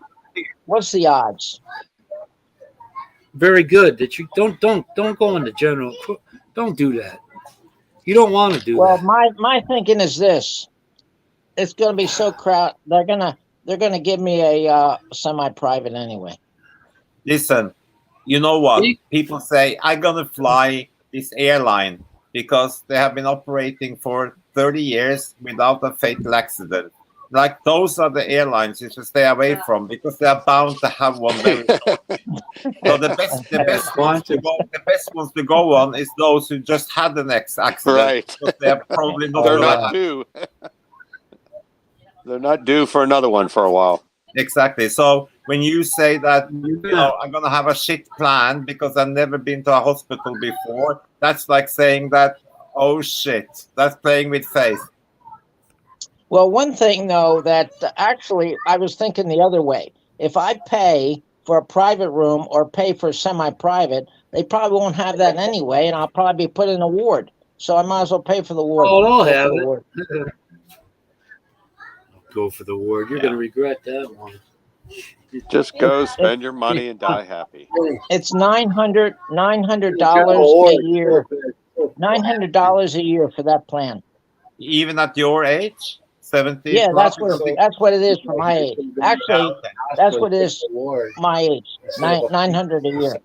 what's the odds? Very good. That you don't go into general. Don't do that. You don't want to do Well, that. my thinking is this: it's going to be so crowded. They're gonna give me a semi-private anyway. Listen, you know what? See? People say, I'm going to fly this airline because they have been operating for 30 years without a fatal accident. Like, those are the airlines you should stay away from because they are bound to have one very shortly. So the best ones to go on is those who just had the next accident. Right. Because they are probably not They're gonna not due. They're not due for another one for a while. Exactly. So when you say that, I'm going to have a shit plan because I've never been to a hospital before, that's like saying that, oh shit, that's playing with faith. Well, one thing though that actually I was thinking the other way. If I pay for a private room or pay for semi-private, they probably won't have that anyway, and I'll probably be put in a ward. So I might as well pay for the ward. Oh, they'll Go for have the it. ward. Go for the word. You're gonna regret that one. Just go spend your money and die happy. It's $900 a year. $900 a year for that plan. Even at your age, 70. Yeah, plus? that's what it is for my age. Actually, Okay. that's what it is my age. 900 a year.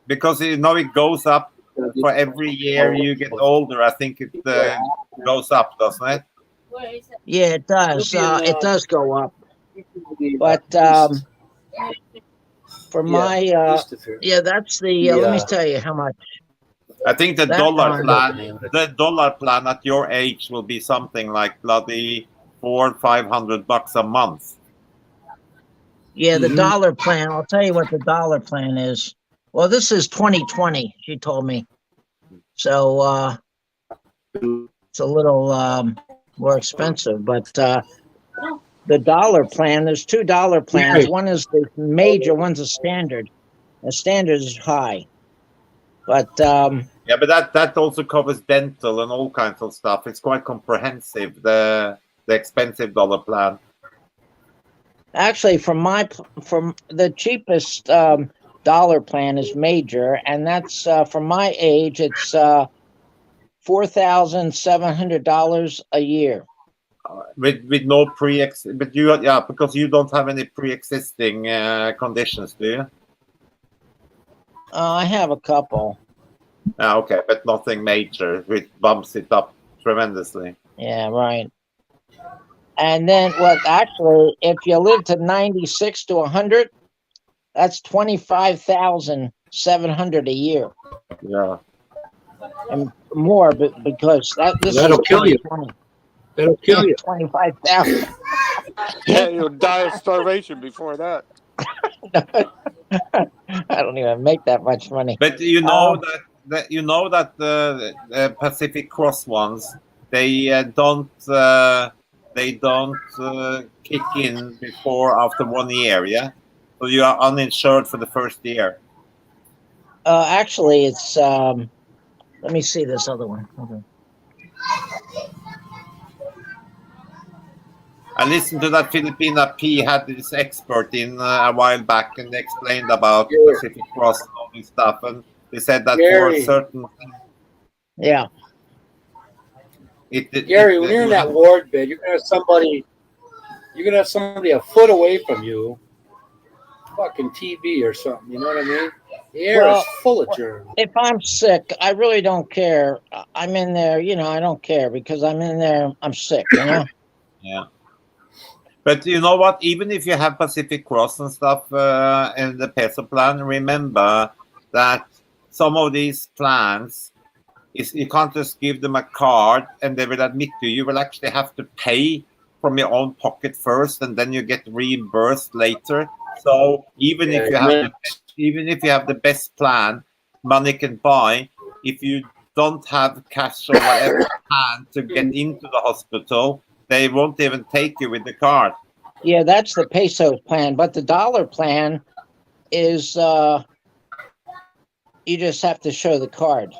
Because it goes up for every year you get older. I think it goes up, doesn't it? Yeah, it does. It does go up. But for my yeah, that's the let me tell you how much. I think the That dollar one- plan at your age will be something like bloody $400-500 a month. Yeah, the Mhm. dollar plan. I'll tell you what the dollar plan is. Well, this is 2020, she told me. So it's a little more expensive, but the dollar plan, there's two dollar plans. Right. One is the major, one's a standard. The standard is high. But Yeah, but that also covers dental and all kinds of stuff. It's quite comprehensive. The expensive dollar plan. actually, from the cheapest dollar plan is major, and that's for my age. It's $4,700 a year. With no but because you don't have any pre-existing conditions, do you? I have a couple. Okay, but nothing major, which bumps it up tremendously. Yeah, right. And then, well, actually, if you live to 96 to 100, that's 25,700 a year Yeah. and more, but because this That'll is kill you. 2020. That'll kill you. 25,000. Yeah, you'll die of starvation before that. I don't even make that much money. But you know that the Pacific Cross ones, they don't kick in after 1 year, yeah. So you are uninsured for the first year. Actually, it's let me see this other one. Hold on. I listened to that Filipina P had this expert in a while back and explained about Pacific Cross and all this stuff, and they said that for a certain Yeah. Gary, when you're in that ward bed, you're gonna have somebody a foot away from you, fucking TB or something. You know what I mean? The air Well, is full of germs. If I'm sick, I really don't care. I'm in there, I don't care because I'm in there. I'm sick, Yeah. But you know what? Even if you have Pacific Cross and stuff in the peso plan, remember that some of these plans you can't just give them a card and they will admit you. You will actually have to pay from your own pocket first, and then you get reimbursed later. So even if you have the best plan money can buy, if you don't have cash or whatever hand to get into the hospital, they won't even take you with the card. Yeah, that's the peso plan, but the dollar plan is you just have to show the card.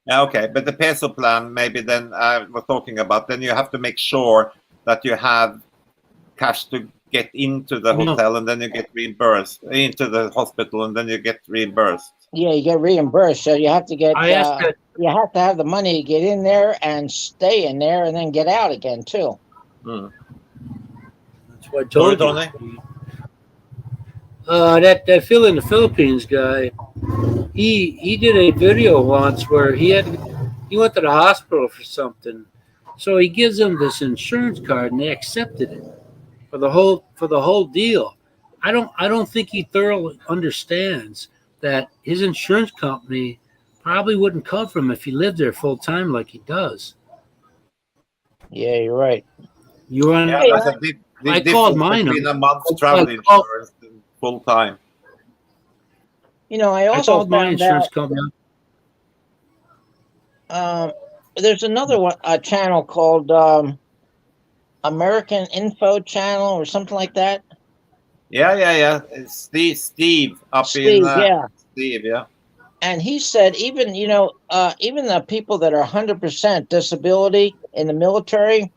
Okay, but the peso plan, maybe then we're talking about, then you have to make sure that you have cash to get into the hotel, and then you get reimbursed into the hospital, and then you get reimbursed. Yeah, you get reimbursed, so you have to get. I asked that. You have to have the money to get in there and stay in there, and then get out again too. Mm. That's what I told Sorry, you. That Phil in the Philippines guy, he did a video once where he went to the hospital for something, so he gives them this insurance card and they accepted it for the whole deal. I don't think he thoroughly understands that his insurance company probably wouldn't cover him if he lived there full time like he does. Yeah, you're right. You on? Yeah, that's a big I difference called mine. between a month's travel insurance and full time. I I also called my found insurance out company. there's another one, a channel called American Info Channel or something like that. Yeah. It's Steve up Steve, in yeah. Steve, yeah. And he said even even the people that are 100% disability in the military,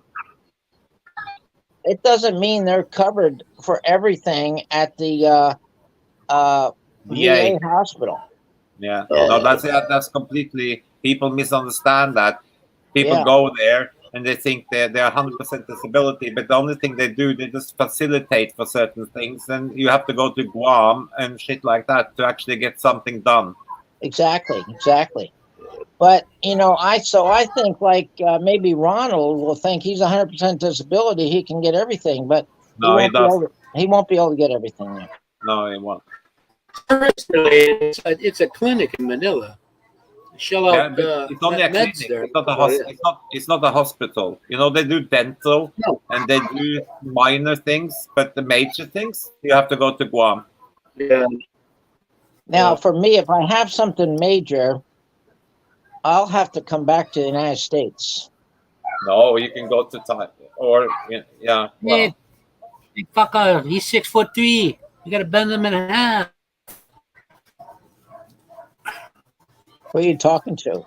it doesn't mean they're covered for everything at the VA hospital. Yeah, no, that's completely. People misunderstand that. People Yeah. go there and they think they're 100% disability, but the only thing they do, they just facilitate for certain things, and you have to go to Guam and shit like that to actually get something done. Exactly. But I think like maybe Ronald will think he's 100% disability, he can get everything, but No, he doesn't. He won't be able to get everything there. No, he won't. It's a clinic in Manila. Shell Yeah, out but it's only a meds clinic. there. It's not a it's not a hospital. They do dental and they do minor things, but the major things you have to go to Guam. Yeah. Now, for me, if I have something major, I'll have to come back to the United States. No, you can go to Thailand or yeah. Well, Hey, big fucker, he's 6'3". You gotta bend him in half. Who are you talking to?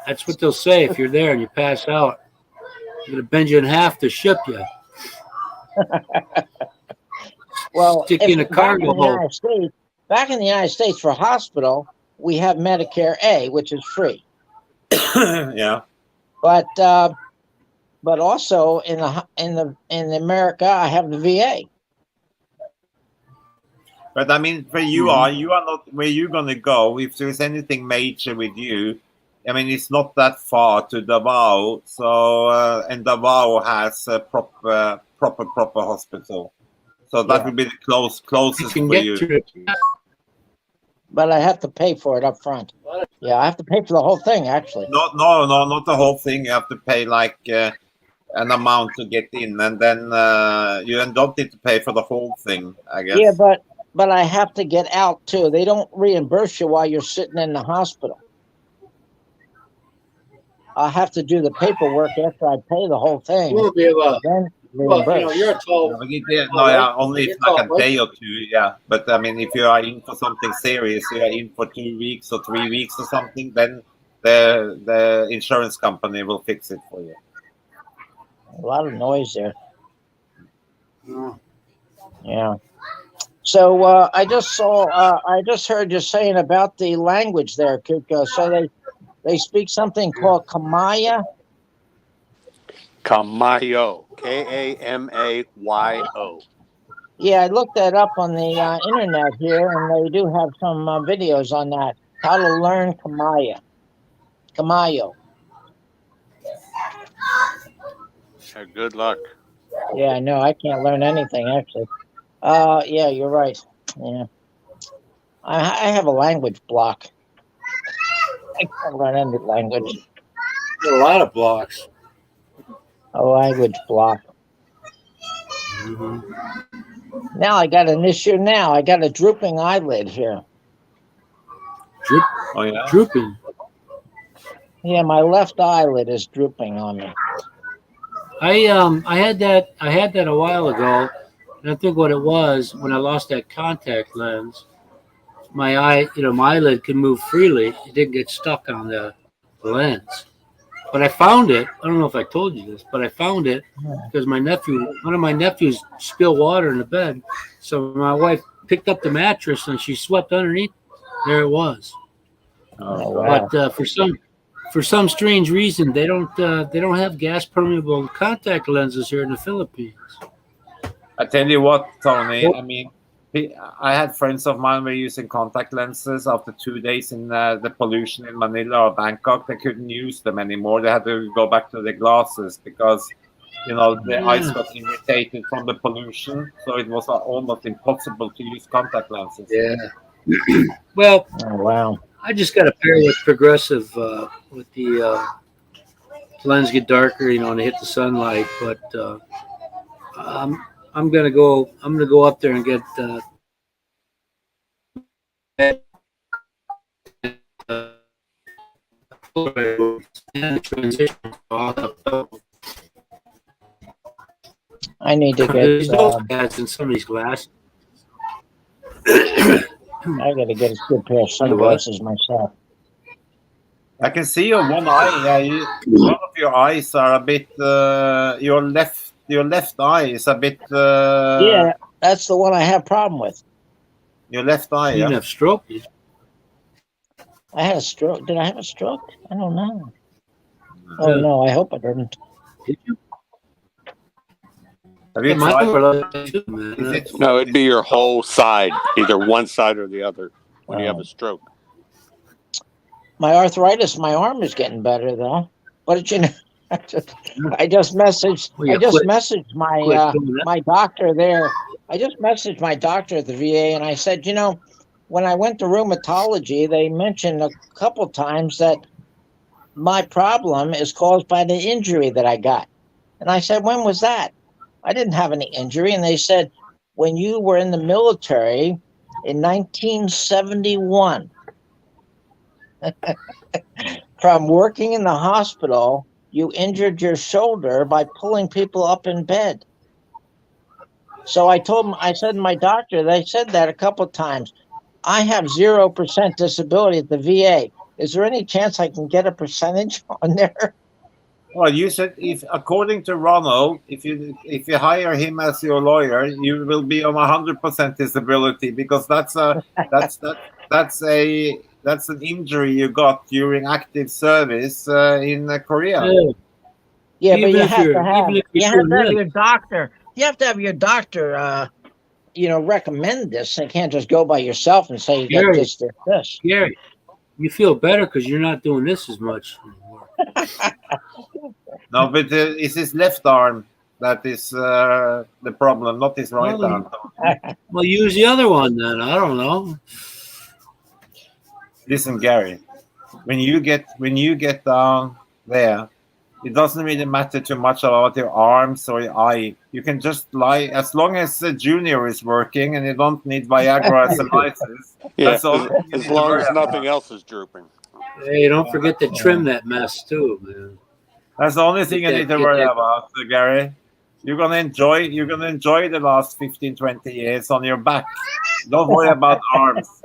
That's what they'll say if you're there and you pass out. They're gonna bend you in half to ship you. Well, Stick you in a cargo hold. Back in the United States for hospital, we have Medicare A, which is free. yeah. But also in America, I have the VA. But I mean, where you are not where you're gonna go. If there's anything major with you, I mean, it's not that far to Davao. So and Davao has a proper hospital. So that would be the closest for you. But I have to pay for it up front. Yeah, I have to pay for the whole thing, actually. No, not the whole thing. You have to pay like an amount to get in, and then you don't need to pay for the whole thing, I guess. Yeah, but I have to get out too. They don't reimburse you while you're sitting in the hospital. I have to do the paperwork after I pay the whole thing. We'll be able. Then Well, reimburse. you're tall. Only it's like a day or two, yeah. But I mean, if you are in for something serious, you are in for 2 weeks or 3 weeks or something, then the insurance company will fix it for you. A lot of noise there. Yeah. So I just heard you saying about the language there, Kuko. So they speak something called Kamaya. Kamayo. Kamayo. Yeah, I looked that up on the internet here, and they do have some videos on that. How to learn Kamayo. Good luck. Yeah, no, I can't learn anything actually. Yeah, you're right. Yeah, I have a language block. I can't learn any language. There are a lot of blocks. A language block. Mhm. Now I got an issue. Now I got a drooping eyelid here. Oh yeah. Drooping. Yeah, my left eyelid is drooping on me. I had that a while ago, and I think what it was when I lost that contact lens, my my eyelid could move freely. It didn't get stuck on the lens. But I found it. I don't know if I told you this, but I found it because one of my nephews, spilled water in the bed. So my wife picked up the mattress and she swept underneath. There it was. Oh, wow. But for some strange reason, they don't have gas permeable contact lenses here in the Philippines. I tell you what, Tony. I mean, I had friends of mine were using contact lenses after 2 days in the pollution in Manila or Bangkok. They couldn't use them anymore. They had to go back to the glasses because, the eyes got irritated from the pollution. So it was almost impossible to use contact lenses. Yeah. Well, Oh, wow. I just got a pair with progressive with the lens get darker, and they hit the sunlight. But I'm gonna go up there and get transition. I need to There's get. no pads in some of these glasses. I got to get a good pair of sunglasses myself. I can see your one eye. Yeah, one of your eyes are a bit. Your left eye is a bit. Yeah, that's the one I have problem with. Your left eye. You didn't Yeah. have stroke. I had a stroke. Did I have a stroke? I don't know. Oh no, I hope I didn't. Did you? Have you Mine tried? were like that too, man. Is it- No, it'd be your whole side, either one side or the other, when you have a stroke. My arthritis, my arm is getting better though. What did you know? I just messaged. Well, you I just quit- messaged my quit doing that. my doctor there. I just messaged my doctor at the VA, and I said, when I went to rheumatology, they mentioned a couple times that my problem is caused by the injury that I got. And I said, when was that? I didn't have any injury. And they said, when you were in the military in 1971, from working in the hospital, you injured your shoulder by pulling people up in bed. So I said to my doctor, they said that a couple of times. I have 0% disability at the VA. Is there any chance I can get a percentage on there? Well, you said according to Ronald, if you hire him as your lawyer, you will be on 100% disability because that's an injury you got during active service in Korea. Yeah, but Even you if have you're- to have even if you're doing this. your doctor. You have to have your doctor, recommend this. You can't just go by yourself and say you got Gary. this. Gary, you feel better because you're not doing this as much anymore. No, but it's his left arm that is the problem, not his right Well, arm. Well, use the other one then. I don't know. Listen, Gary, when you get down there, it doesn't really matter too much about your arms or your eye. You can just lie as long as the Junior is working and you don't need Viagra as a license. Yeah, That's all you need as to long worry as about. nothing else is drooping. Hey, don't forget to trim that mess too, man. That's the only thing you need to worry about, Gary. You're gonna enjoy the last 15, 20 years on your back. Don't worry about arms.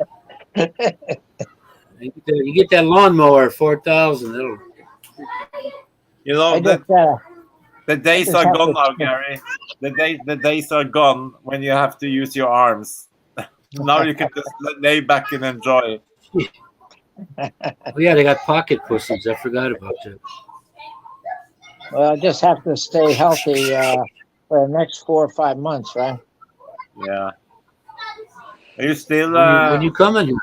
You get that lawnmower 4,000. It'll You know I that just, the days just are have gone to- now, Gary. The days are gone when you have to use your arms. Now you can just lay back and enjoy. Oh yeah, they got pocket pussies. I forgot about that. well, I just have to stay healthy for the next 4 or 5 months, right? Yeah. Are you still when you come in here.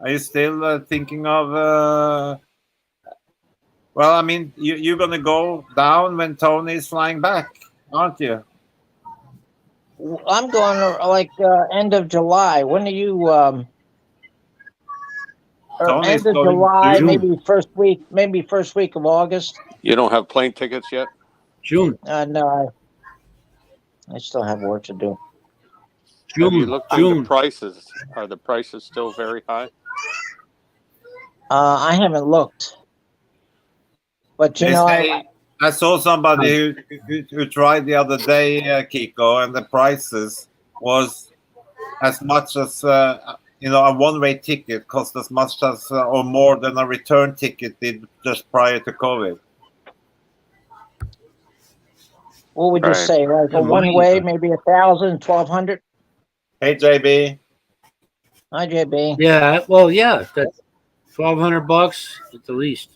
are you still thinking of well, I mean, you're gonna go down when Tony is flying back, aren't you? I'm going like end of July. When are you? Or Tony's end of going July, June. maybe first week of August. You don't have plane tickets yet? June. No, I still have work to do. Have you June. looked into June. prices? Are the prices still very high? I haven't looked, but you They know, say, I saw somebody who tried the other day, Kiko, and the prices was as much as a one-way ticket cost as much as or more than a return ticket did just prior to COVID. what would you Right. say? Like Yeah, a one way, maybe 1,000, 1,200. Hey, JB. Hi, JB. Yeah. Well, yeah. That's $1,200 at the least.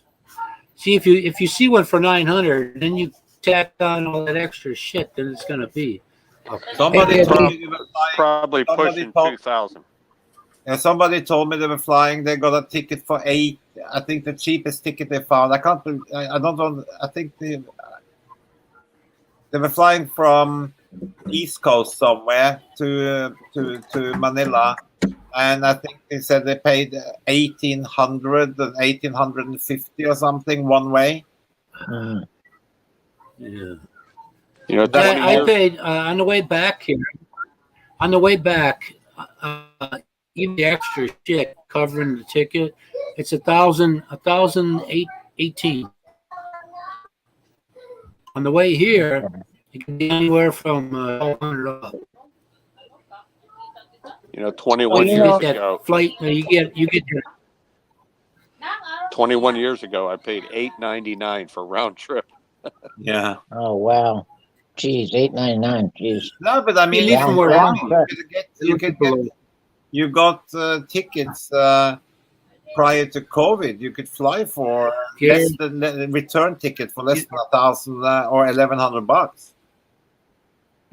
See if you see one for 900, then you tack on all that extra shit. Then it's gonna be. Somebody Hey, told JB. me they were flying. Probably Somebody pushing told- 2,000. Yeah, somebody told me they were flying. They got a ticket for 8. I think the cheapest ticket they found. I can't. I don't know. I think they were flying from East Coast somewhere to Manila, and I think they said they paid 1,800 and 1,850 or something one way. Mm. Yeah. You know, 20 I years. paid on the way back here. On the way back, even the extra shit covering the ticket, it's 1,018. On the way here, it can be anywhere from 1,200 up. You know, Well, 21 you years know- ago. Flight, you get your 21 years ago, I paid $8.99 for round trip. Yeah. Oh wow, geez, $8.99. Geez. No, but I mean, You leave from where I'm you got tickets prior to COVID. You could fly for Yeah. less than the return ticket for less than 1,000 or $1,100.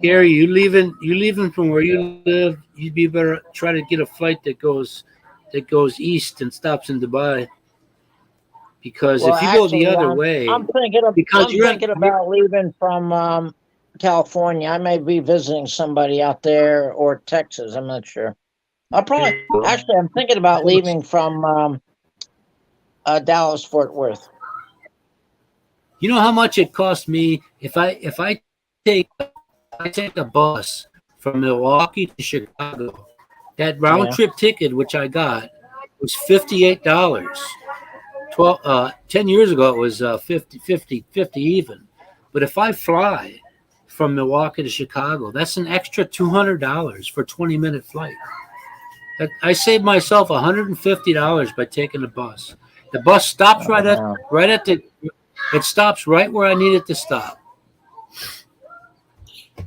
Gary, you leaving from where you live, you'd be better try to get a flight that goes east and stops in Dubai. Because Well, if you go the actually, other way, I'm thinking Because you're- about leaving from California. I may be visiting somebody out there or Texas. I'm not sure. I'm thinking about leaving from Dallas Fort Worth. you know how much it cost me if I take a bus from Milwaukee to Chicago. That round trip ticket, which I got, was $58. 10 years ago, it was 50 even. But if I fly from Milwaukee to Chicago, that's an extra $200 for a 20-minute flight. I saved myself $150 by taking the bus. The bus stops it stops right where I need it to stop.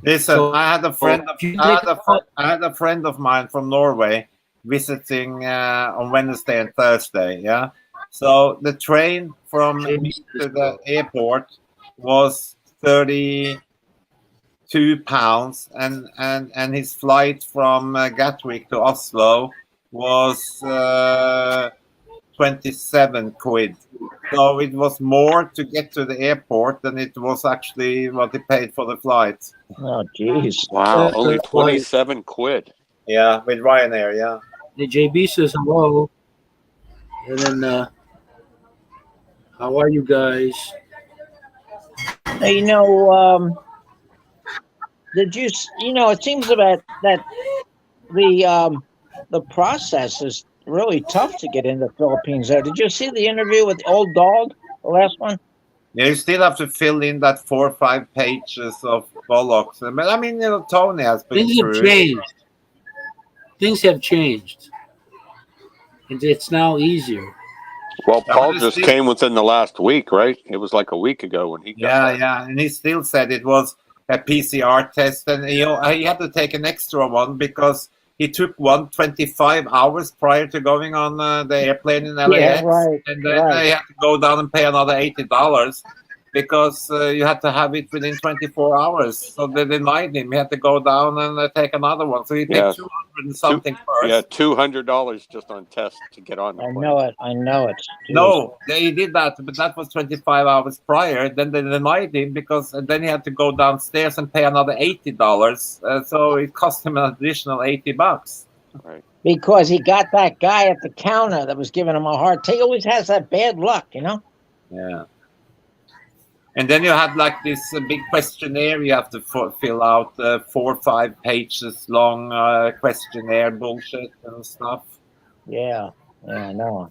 Listen, So- I had a friend. if you I take had a friend of mine from Norway visiting on Wednesday and Thursday. Yeah, so the train from me to the airport was £32, and his flight from Gatwick to Oslo was 27 quid. So it was more to get to the airport than it was actually what he paid for the flight. Oh, geez. Wow, That's only right. 27 quid. Yeah, with Ryanair, yeah. The JB says hello, and then how are you guys? Hey, did you? It seems that the process is really tough to get into the Philippines. There, did you see the interview with Old Dog, the last one? Yeah, you still have to fill in that 4 or 5 pages of bollocks. But I mean, Tony has been Things have through. changed. Things have changed. And it's now easier. Well, Yeah, Paul but just it's- came within the last week, right? It was like a week ago when he got Yeah, back. yeah, and he still said it was a PCR test, and he had to take an extra one because he took one 25 hours prior to going on the airplane in LAX, right, and then right. he had to go down and pay another $80 because you had to have it within 24 hours. So they denied him. He had to go down and take another one. So he paid Yeah. 200 and something first. Yeah, $200 just on test to get on the I plane. know it. I know it. No, he did that, but that was 25 hours prior. Then they denied him because then he had to go downstairs and pay another $80. So it cost him an additional $80. Right. Because he got that guy at the counter that was giving him a hard time. He always has that bad luck, you know? Yeah. And then you had like this big questionnaire you have to fill out, 4 or 5 pages long questionnaire bullshit and stuff. Yeah. Yeah, I know.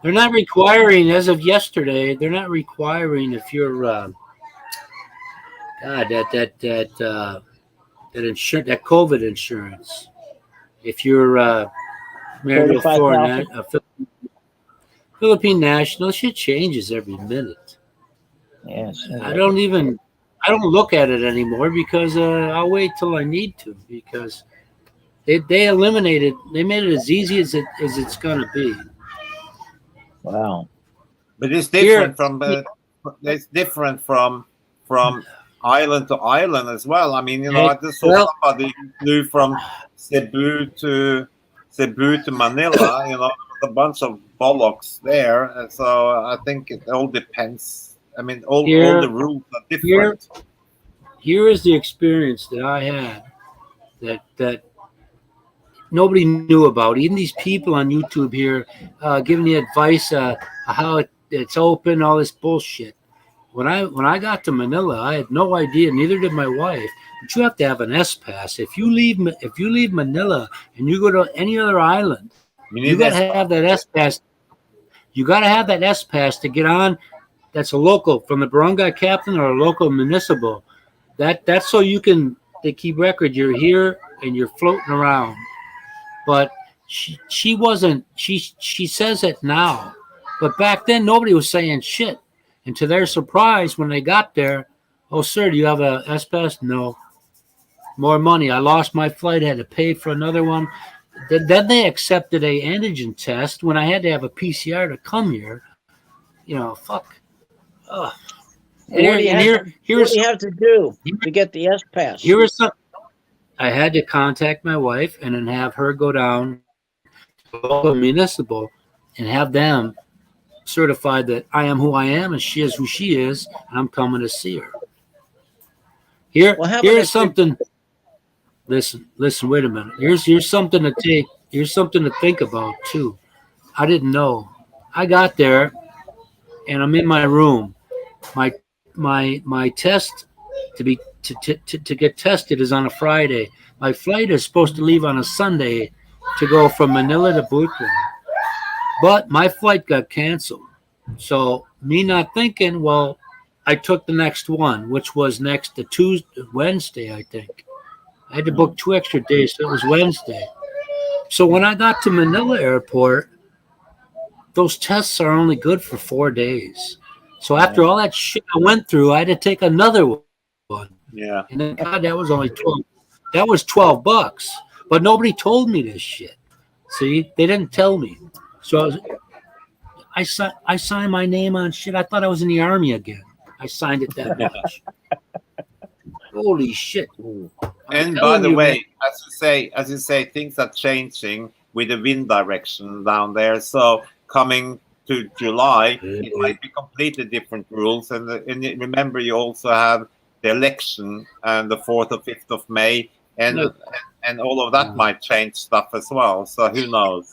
They're not requiring, as of yesterday, they're not requiring if you're, that insurance, that COVID insurance. If you're married to a foreign, Philippine national, shit changes every minute. Yes. I don't look at it anymore because I'll wait till I need to, because they eliminated, they made it as easy as it's gonna be. Wow. But it's different from island to island as well. I mean, I just saw somebody who flew from Cebu to Manila. A bunch of bollocks there. And so I think it all depends. I mean, all the rules are different. Here is the experience that I had that nobody knew about. Even these people on YouTube here giving the advice how it's open, all this bullshit. When I got to Manila, I had no idea. Neither did my wife. But you have to have an S pass. If you leave Manila and you go to any other island, you got to have that S pass. You got to have that S pass to get on. That's a local from the barangay captain or a local municipal. That's so they keep record. You're here and you're floating around. But she wasn't. She says it now, but back then nobody was saying shit. And to their surprise, when they got there, oh sir, do you have a S pass? No. More money. I lost my flight. Had to pay for another one. Then they accepted a antigen test when I had to have a PCR to come here. Fuck. What do you have to do to get the S pass? Here is some. I had to contact my wife and then have her go down to the local municipal and have them certify that I am who I am and she is who she is, and I'm coming to see her. Here's something. Listen. Wait a minute. Here's something to take. Here's something to think about too. I didn't know. I got there, and I'm in my room. My test to get tested is on a Friday. My flight is supposed to leave on a Sunday to go from Manila to Butuan, but my flight got canceled. So me not thinking, well, I took the next one, which was next to Wednesday, I think. I had to book 2 extra days, so it was Wednesday. So when I got to Manila Airport, those tests are only good for 4 days. So after all that shit I went through, I had to take another one. Yeah. And then, God, that was only 12. That was $12. But nobody told me this shit. See, they didn't tell me. So I signed my name on shit. I thought I was in the army again. I signed it that much. Holy shit. And by the way, as you say, things are changing with the wind direction down there. So coming to July, it might be completely different rules. And remember, you also have the election and the 4th or 5th of May, and all of that might change stuff as well. So who knows?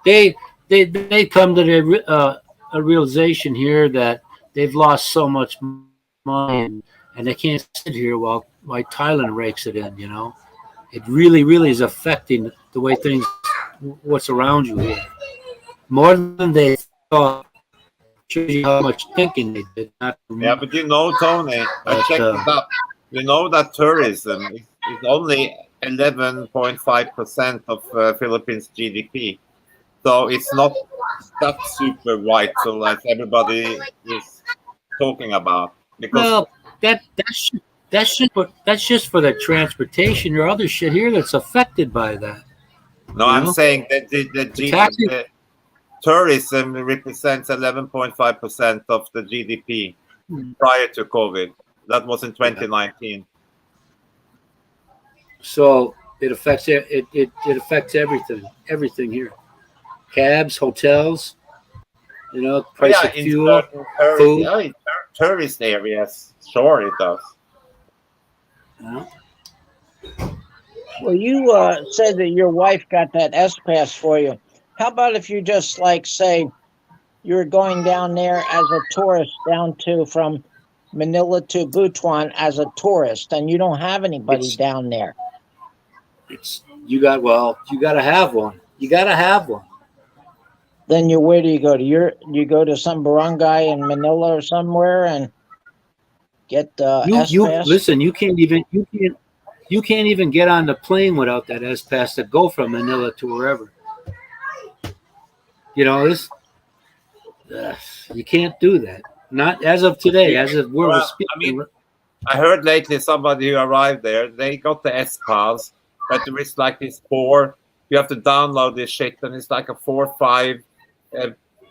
They come to a realization here that they've lost so much money and they can't sit here while Thailand rakes it in. It really is affecting the way what's around you here more than they thought. Shows you how much thinking they did. Yeah, but Tony, I checked it up. That tourism is only 11.5% of Philippines GDP. So it's not that super vital as everybody is talking about. Because that's just for the transportation or other shit here that's affected by that. No, I'm saying that the tourism represents 11.5% of the GDP. prior to COVID. That was in 2019. So it affects it affects everything here. Cabs, hotels, price of in fuel, certain food. tourist areas, sure it does. Well, you said that your wife got that S Pass for you. How about if you just like say you're going down there as a tourist down to from Manila to Butuan as a tourist, and you don't have anybody It's- down there? You got to have one. You got to have one. Then where do you go to? You go to some barangay in Manila or somewhere and get the S You Pass? listen. You can't even get on the plane without that S Pass to go from Manila to wherever. This. You can't do that. Not as of today. As of where we're Well, speaking. I heard lately somebody who arrived there, they got the S Pass, but there is like this you have to download this shit, and it's like a 4 or 5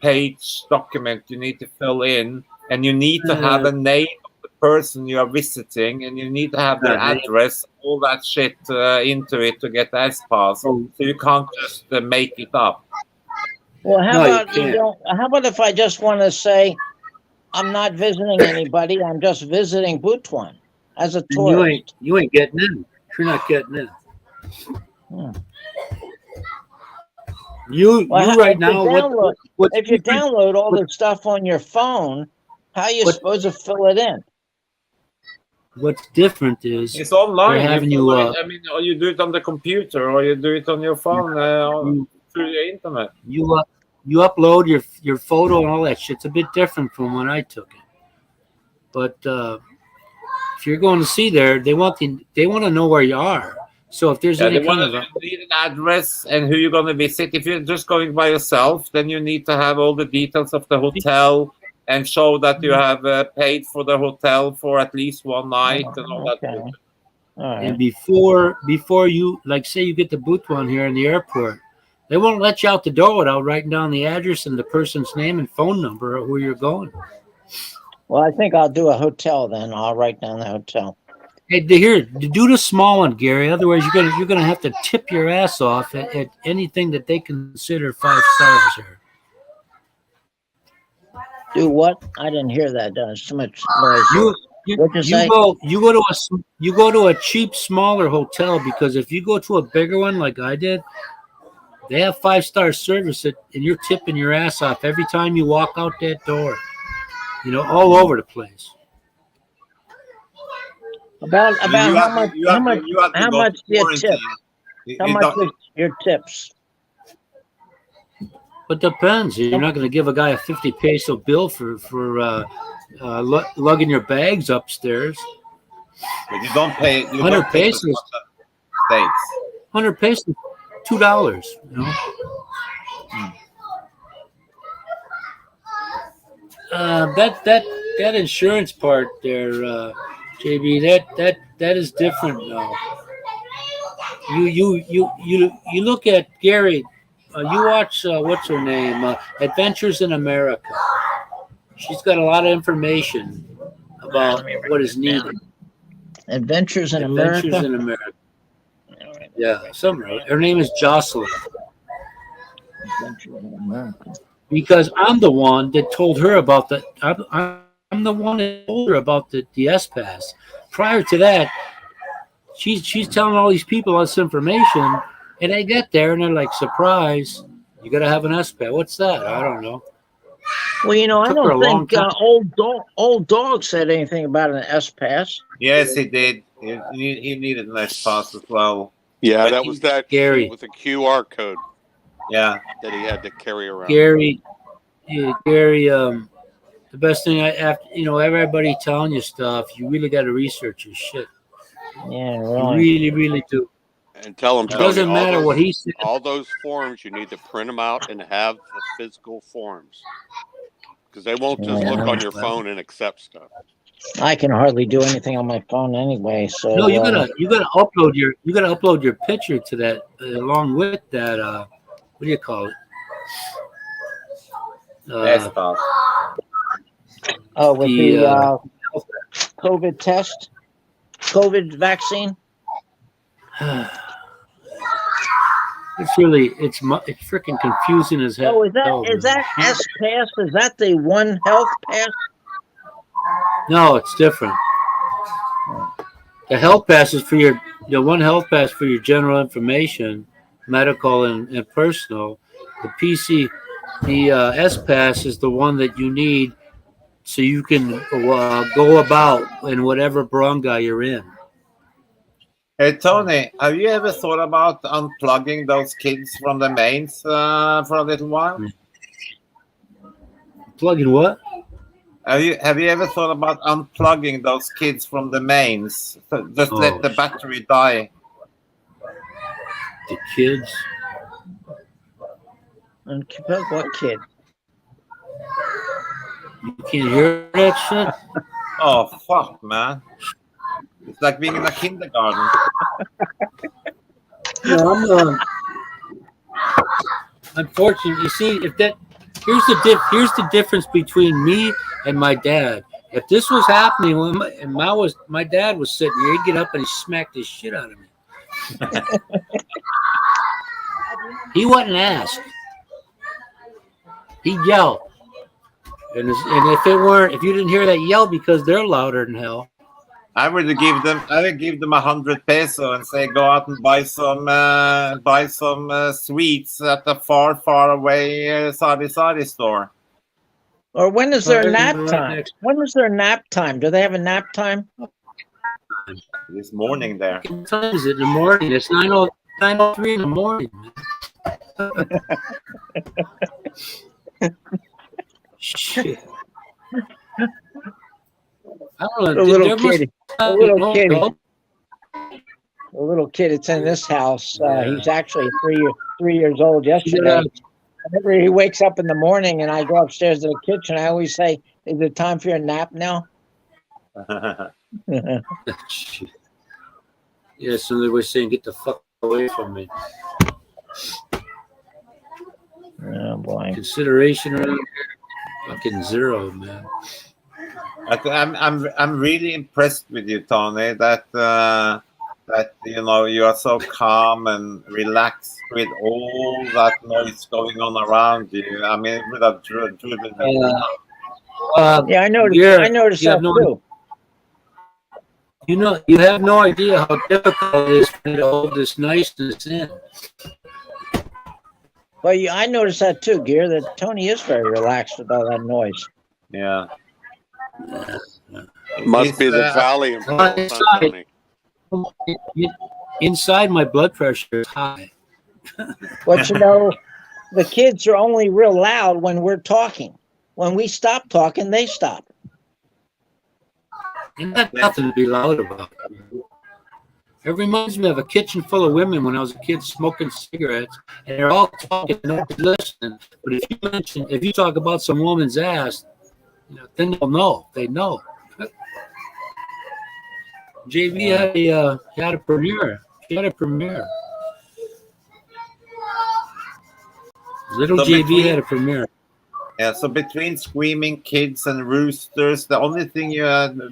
page document you need to fill in, and you need to have a name of the person you are visiting, and you need to have their address, all that shit into it to get the S Pass. So you can't just make it up. Well, No, you can't. how about if I just want to say I'm not visiting anybody, I'm just visiting Butuan as a tourist? You ain't getting in. You're not getting in. You right now. If you download all the stuff on your phone, how are you supposed to fill it in? What's different is It's online. they're having or you do it on the computer, or you do it on your phone through the internet. you upload your photo and all that shit. It's a bit different from when I took it. But if you're going to see there, they want to know where you are. So if there's any kind of you need an address and who you're going to visit. If you're just going by yourself, then you need to have all the details of the hotel and show that you have paid for the hotel for at least one night and all that. All right. And before you, like, say you get to Butuan here in the airport, they won't let you out the door without writing down the address and the person's name and phone number of where you're going. Well, I think I'll do a hotel then. I'll write down the hotel. Hey, do the small one, Gary. Otherwise, you're gonna have to tip your ass off at anything that they consider 5 stars here. Do what? I didn't hear that. There's too much noise. You go to a cheap, smaller hotel, because if you go to a bigger one like I did, they have 5-star service, and you're tipping your ass off every time you walk out that door. All over the place. About how much do you tip? How much is your tips? It depends. You're not going to give a guy a 50 peso bill for lugging your bags upstairs. But you don't pay. 100 pesos. States. 100 pesos, $2. That insurance part there, JB. That is different now. You look at Gary. You watch what's her name? Adventures in America. She's got a lot of information about what is needed. Adventures in America. Yeah, her name is Jocelyn. Adventures in America. Because I'm the one that told her about the. I'm the one that told her about the S Pass. Prior to that, she's telling all these people this information, and they get there and they're like, "Surprise! You got to have an S Pass." What's that? I don't know. Well, I don't think old dog said anything about an S Pass. Yes, he did. He needed an S Pass as well. Yeah, But that was that Gary. with a QR code Yeah. that he had to carry around. Gary, the best thing everybody telling you stuff, you really got to research your shit. Yeah, You right. really, really do. And tell him, It doesn't matter what he said. All those forms, you need to print them out and have the physical forms. Because they won't just look on your phone and accept stuff. I can hardly do anything on my phone anyway. So No, you gotta upload your picture to that along with that. What do you call it? S Pass. Oh, with The, the COVID test, COVID vaccine. it's freaking confusing as hell. Oh, is that man. S Pass? Is that the One Health Pass? No, it's different. The health pass is for the One Health Pass for your general information, medical and personal. The S Pass is the one that you need so you can go about in whatever barangay you're in. Hey Tony, have you ever thought about unplugging those kids from the mains for a little while? Plugging what? Have you ever thought about unplugging those kids from the mains? Just let the battery die. The kids. And what kid? You can't hear that shit? Oh fuck, man! It's like being in a kindergarten. No, unfortunately, you see, here's the difference between me and my dad. If this was happening when my dad was sitting here, he'd get up and he'd smack the shit out of me. He wasn't asked. He'd yell. And if you didn't hear that yell because they're louder than hell. I would give them 100 peso and say go out and buy some sweets at the far away sari store. Or when is there a nap time? When is there a nap time? Do they have a nap time? This morning there. What time is it in the morning? It's 9:03 in the morning. Shit. I don't know. A little kid that's in this house. He's actually 3 years old yesterday. Whenever he wakes up in the morning and I go upstairs to the kitchen, I always say, "Is it time for your nap now?" Yeah, so they were saying, "Get the fuck away from me." Oh boy! Consideration around here, fucking zero, man. I'm really impressed with you, Tony. That you are so calm and relaxed with all that noise going on around you. I mean, it would have driven me. Yeah, I noticed that too. You have no idea how difficult it is for me to hold this niceness in. Well, I noticed that too, Gear. That Tony is very relaxed with all that noise. Yeah. Must be the Valium pills, huh, Tony? Inside, my blood pressure is high. But the kids are only real loud when we're talking. When we stop talking, they stop. And that's nothing to be loud about. It reminds me of a kitchen full of women when I was a kid smoking cigarettes, and they're all talking and nobody's listening. But if you talk about some woman's ass, then they'll know. They know. JV had a premiere. She had a premiere. Little JV had a premiere. Yeah, so between screaming kids and roosters, the only thing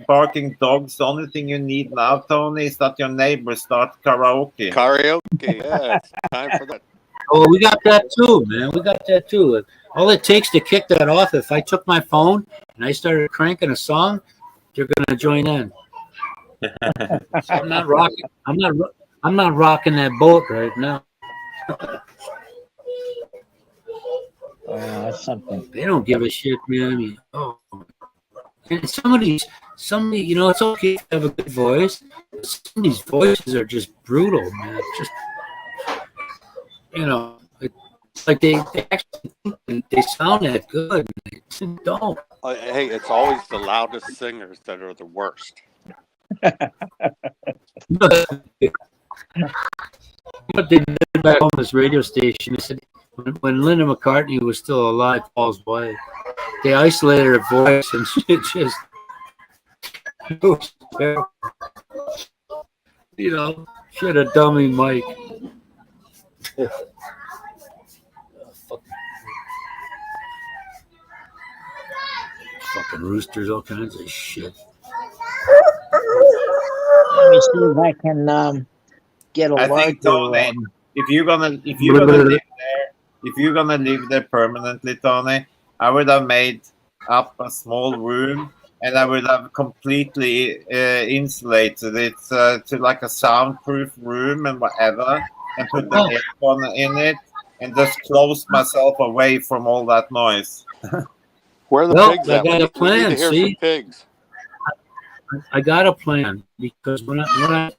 barking dogs, the only thing you need now, Tony, is that your neighbors start karaoke. Karaoke, yeah, it's time for that. Oh, we got that too, man. We got that too. All it takes to kick that off, if I took my phone and I started cranking a song, you're gonna join in. So I'm not rocking. I'm not rocking that boat right now. That's something. They don't give a shit, man. I mean, and somebody, it's okay to have a good voice. Some of these voices are just brutal, man. It's just, it's like they actually they sound that good. They don't. Hey, it's always the loudest singers that are the worst. What they did back on this radio station, they said when Linda McCartney was still alive, Paul's wife, they isolated her voice and it just, it was terrible. She had a dummy mic. Fucking roosters, all kinds of shit. Let me see if I can get a I think, larger. Tony, if you're gonna live there permanently, Tony, I would have made up a small room and I would have completely insulated it to like a soundproof room and whatever, and put an aircon in it and just close myself away from all that noise. Where are the Well, pigs I at? got a We need plan, to hear see? some pigs. I got a plan because when I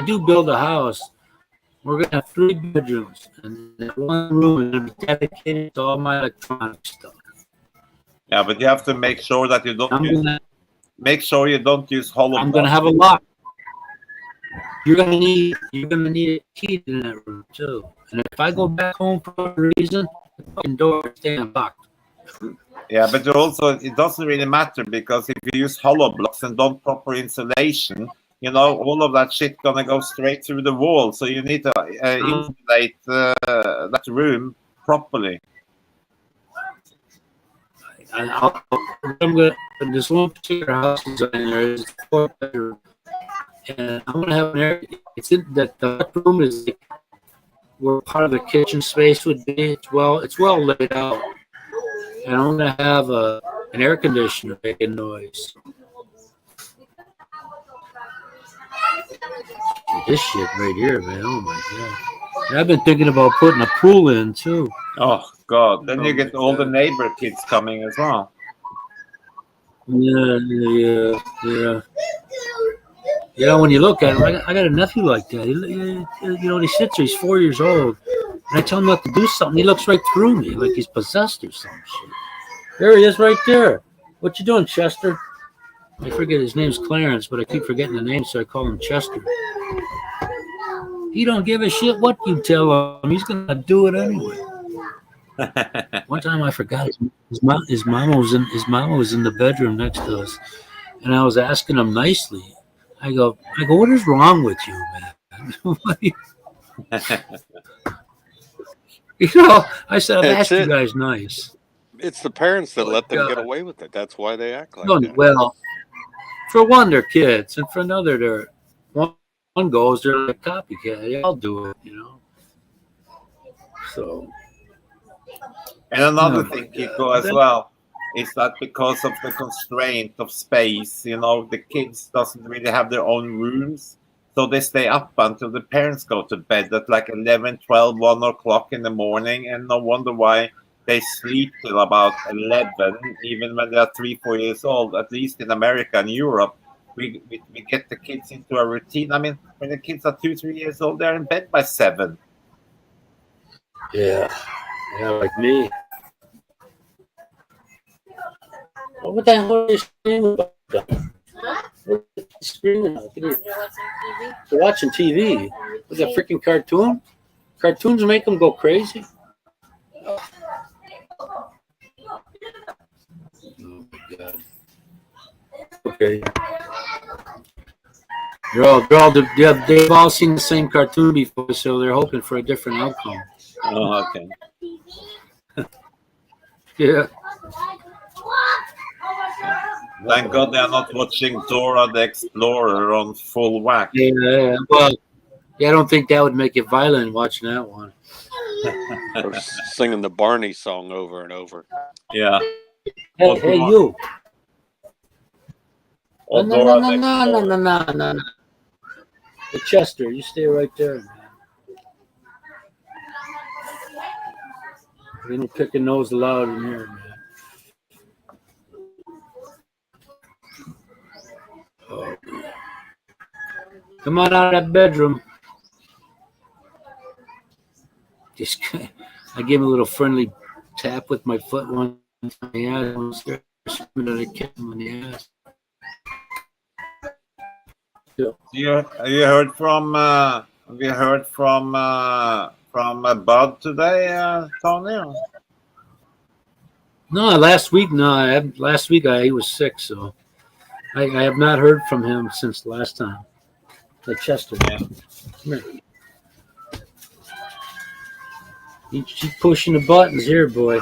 do build a house, we're gonna have 3 bedrooms, and that one room is gonna be dedicated to all my electronic stuff. Yeah, but you have to make sure that you don't use hollow I'm blocks. gonna have a lock. You're gonna need a key in that room too. And if I go back home for a reason, the fucking door is staying locked. Yeah, but it doesn't really matter because if you use hollow blocks and don't proper insulation, all of that shit gonna go straight through the wall. So you need to insulate that room properly. This one particular house is in there is 4 bedroom, and I'm gonna have an area. It's in that the room is like where part of the kitchen space would be. It's well laid out, and I'm gonna have an air conditioner making noise. This shit right here, man. Oh my god! And I've been thinking about putting a pool in too. Oh God! Then you get all the neighbor kids coming as well. Yeah. When you look at him, I got a nephew like that. He sits there. He's 4 years old, and I tell him not to do something. He looks right through me, like he's possessed or some shit. There he is, right there. What you doing, Chester? I forget his name's Clarence, but I keep forgetting the name, so I call him Chester. He don't give a shit what you tell him. He's gonna do it anyway. One time I forgot his mama was in the bedroom next to us, and I was asking him nicely. I go, what is wrong with you, man? I said, I've asked you guys nice. It's the parents that let them get away with it. That's why they act like that. Well, for one, they're kids, and for another, they're like copycat. They all do it, So. And another thing, Kiko, as well, is that because of the constraint of space, the kids doesn't really have their own rooms. So they stay up until the parents go to bed at like 11, 12, 1 o'clock in the morning. And no wonder why they sleep till about 11, even when they're 3, 4 years old. At least in America and Europe, we get the kids into a routine. I mean, when the kids are 2, 3 years old, they're in bed by 7. Yeah, like me. What the hell are you screaming about? What are you screaming about? They're watching TV. Was that freaking cartoon? Cartoons make them go crazy. Oh my god. Okay. They've all seen the same cartoon before, so they're hoping for a different outcome. Oh, okay. Yeah. Thank God they are not watching Dora the Explorer on full whack. Yeah. Well, I don't think that would make it violent watching that one. Or singing the Barney song over and over. Yeah. Hey, you. Or No. Hey, Chester, you stay right there, man. We don't pick a nose allowed in here, man. Oh. Come on out of that bedroom. I gave him a little friendly tap with my foot one time. Yeah, I was there screaming at a kid in the ass. Have you heard from Bud today, Tony? No, last week. No, last week he was sick, so I have not heard from him since last time. Like Chester. Yeah. Come here. You keep pushing the buttons here, boy.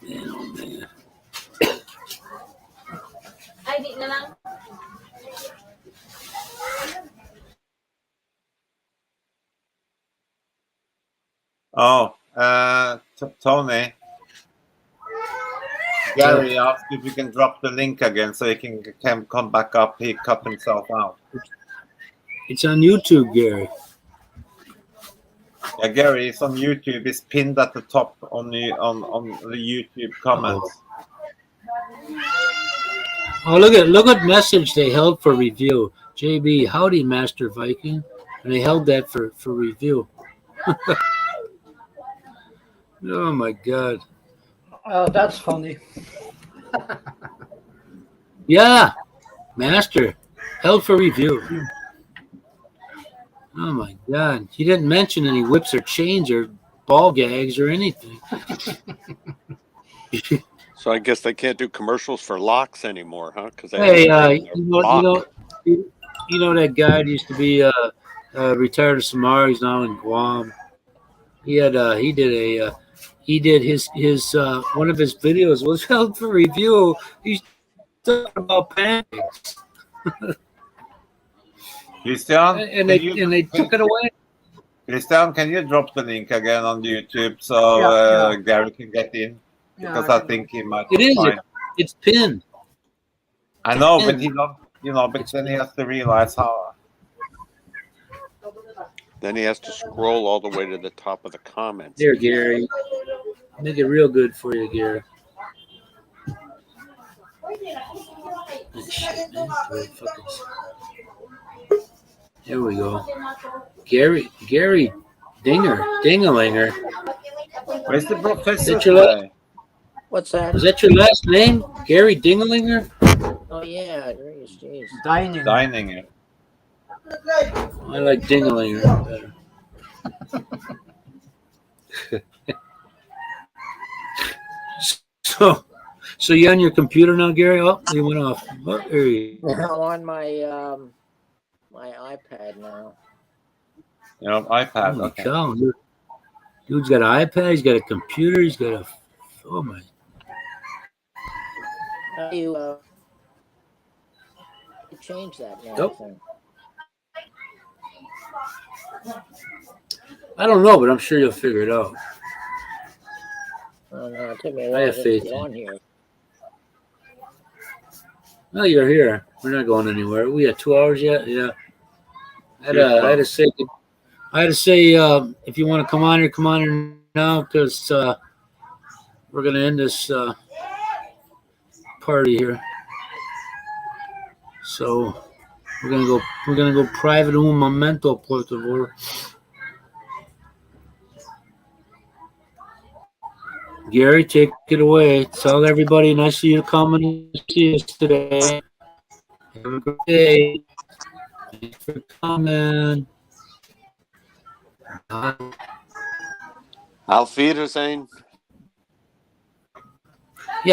Man, oh man. Oh, Tony. Gary asked if we can drop the link again so he can come back up. He cut himself out. It's on YouTube, Gary. Yeah, Gary, it's on YouTube. It's pinned at the top on the YouTube comments. Oh, look at message they held for review. JB, howdy, Master Viking. And they held that for review. Oh my God. That's funny. Yeah, Master held for review. Oh my God. He didn't mention any whips or chains or ball gags or anything. So I guess they can't do commercials for locks anymore, huh? Because Hey, you know that guy that used to be retired of Samara. He's now in Guam. He did his one of his videos was held for review. He's talking about pancakes, Christian, and they took it away. Christian, can you drop the link again on YouTube so Gary can get in? Because I think he might. It is. Fine. It's pinned. I know, but he don't. But then he has to realize how. Then he has to scroll all the way to the top of the comments. There, Gary. Make it real good for you, Gary. Shit, man. There we go. Gary Dingalinger. Where's the professor? Is that your today? What's that? Is that your last name? Gary Dingalinger? Oh yeah, it is. Jeez. Dining. Dining it. I like Dingalinger better. So you on your computer now, Gary? Oh, you went off. Oh, there you go. I'm on my my iPad now. iPad. Holy Okay. cow. Dude's got an iPad, he's got a computer, he's got a oh my. How do you change that now? Nope. I don't know, but I'm sure you'll figure it out. Oh, no, it took me a I while have to faith get in on here. No, you're here. We're not going anywhere. We got 2 hours yet. Yeah. I had to say if you want to come on here now because we're gonna end this party here. So we're gonna go private un momento, por favor. Gary, take it away. Tell everybody nice of you coming to see us today. Have a good day. Thanks for coming. Auf Wiedersehen.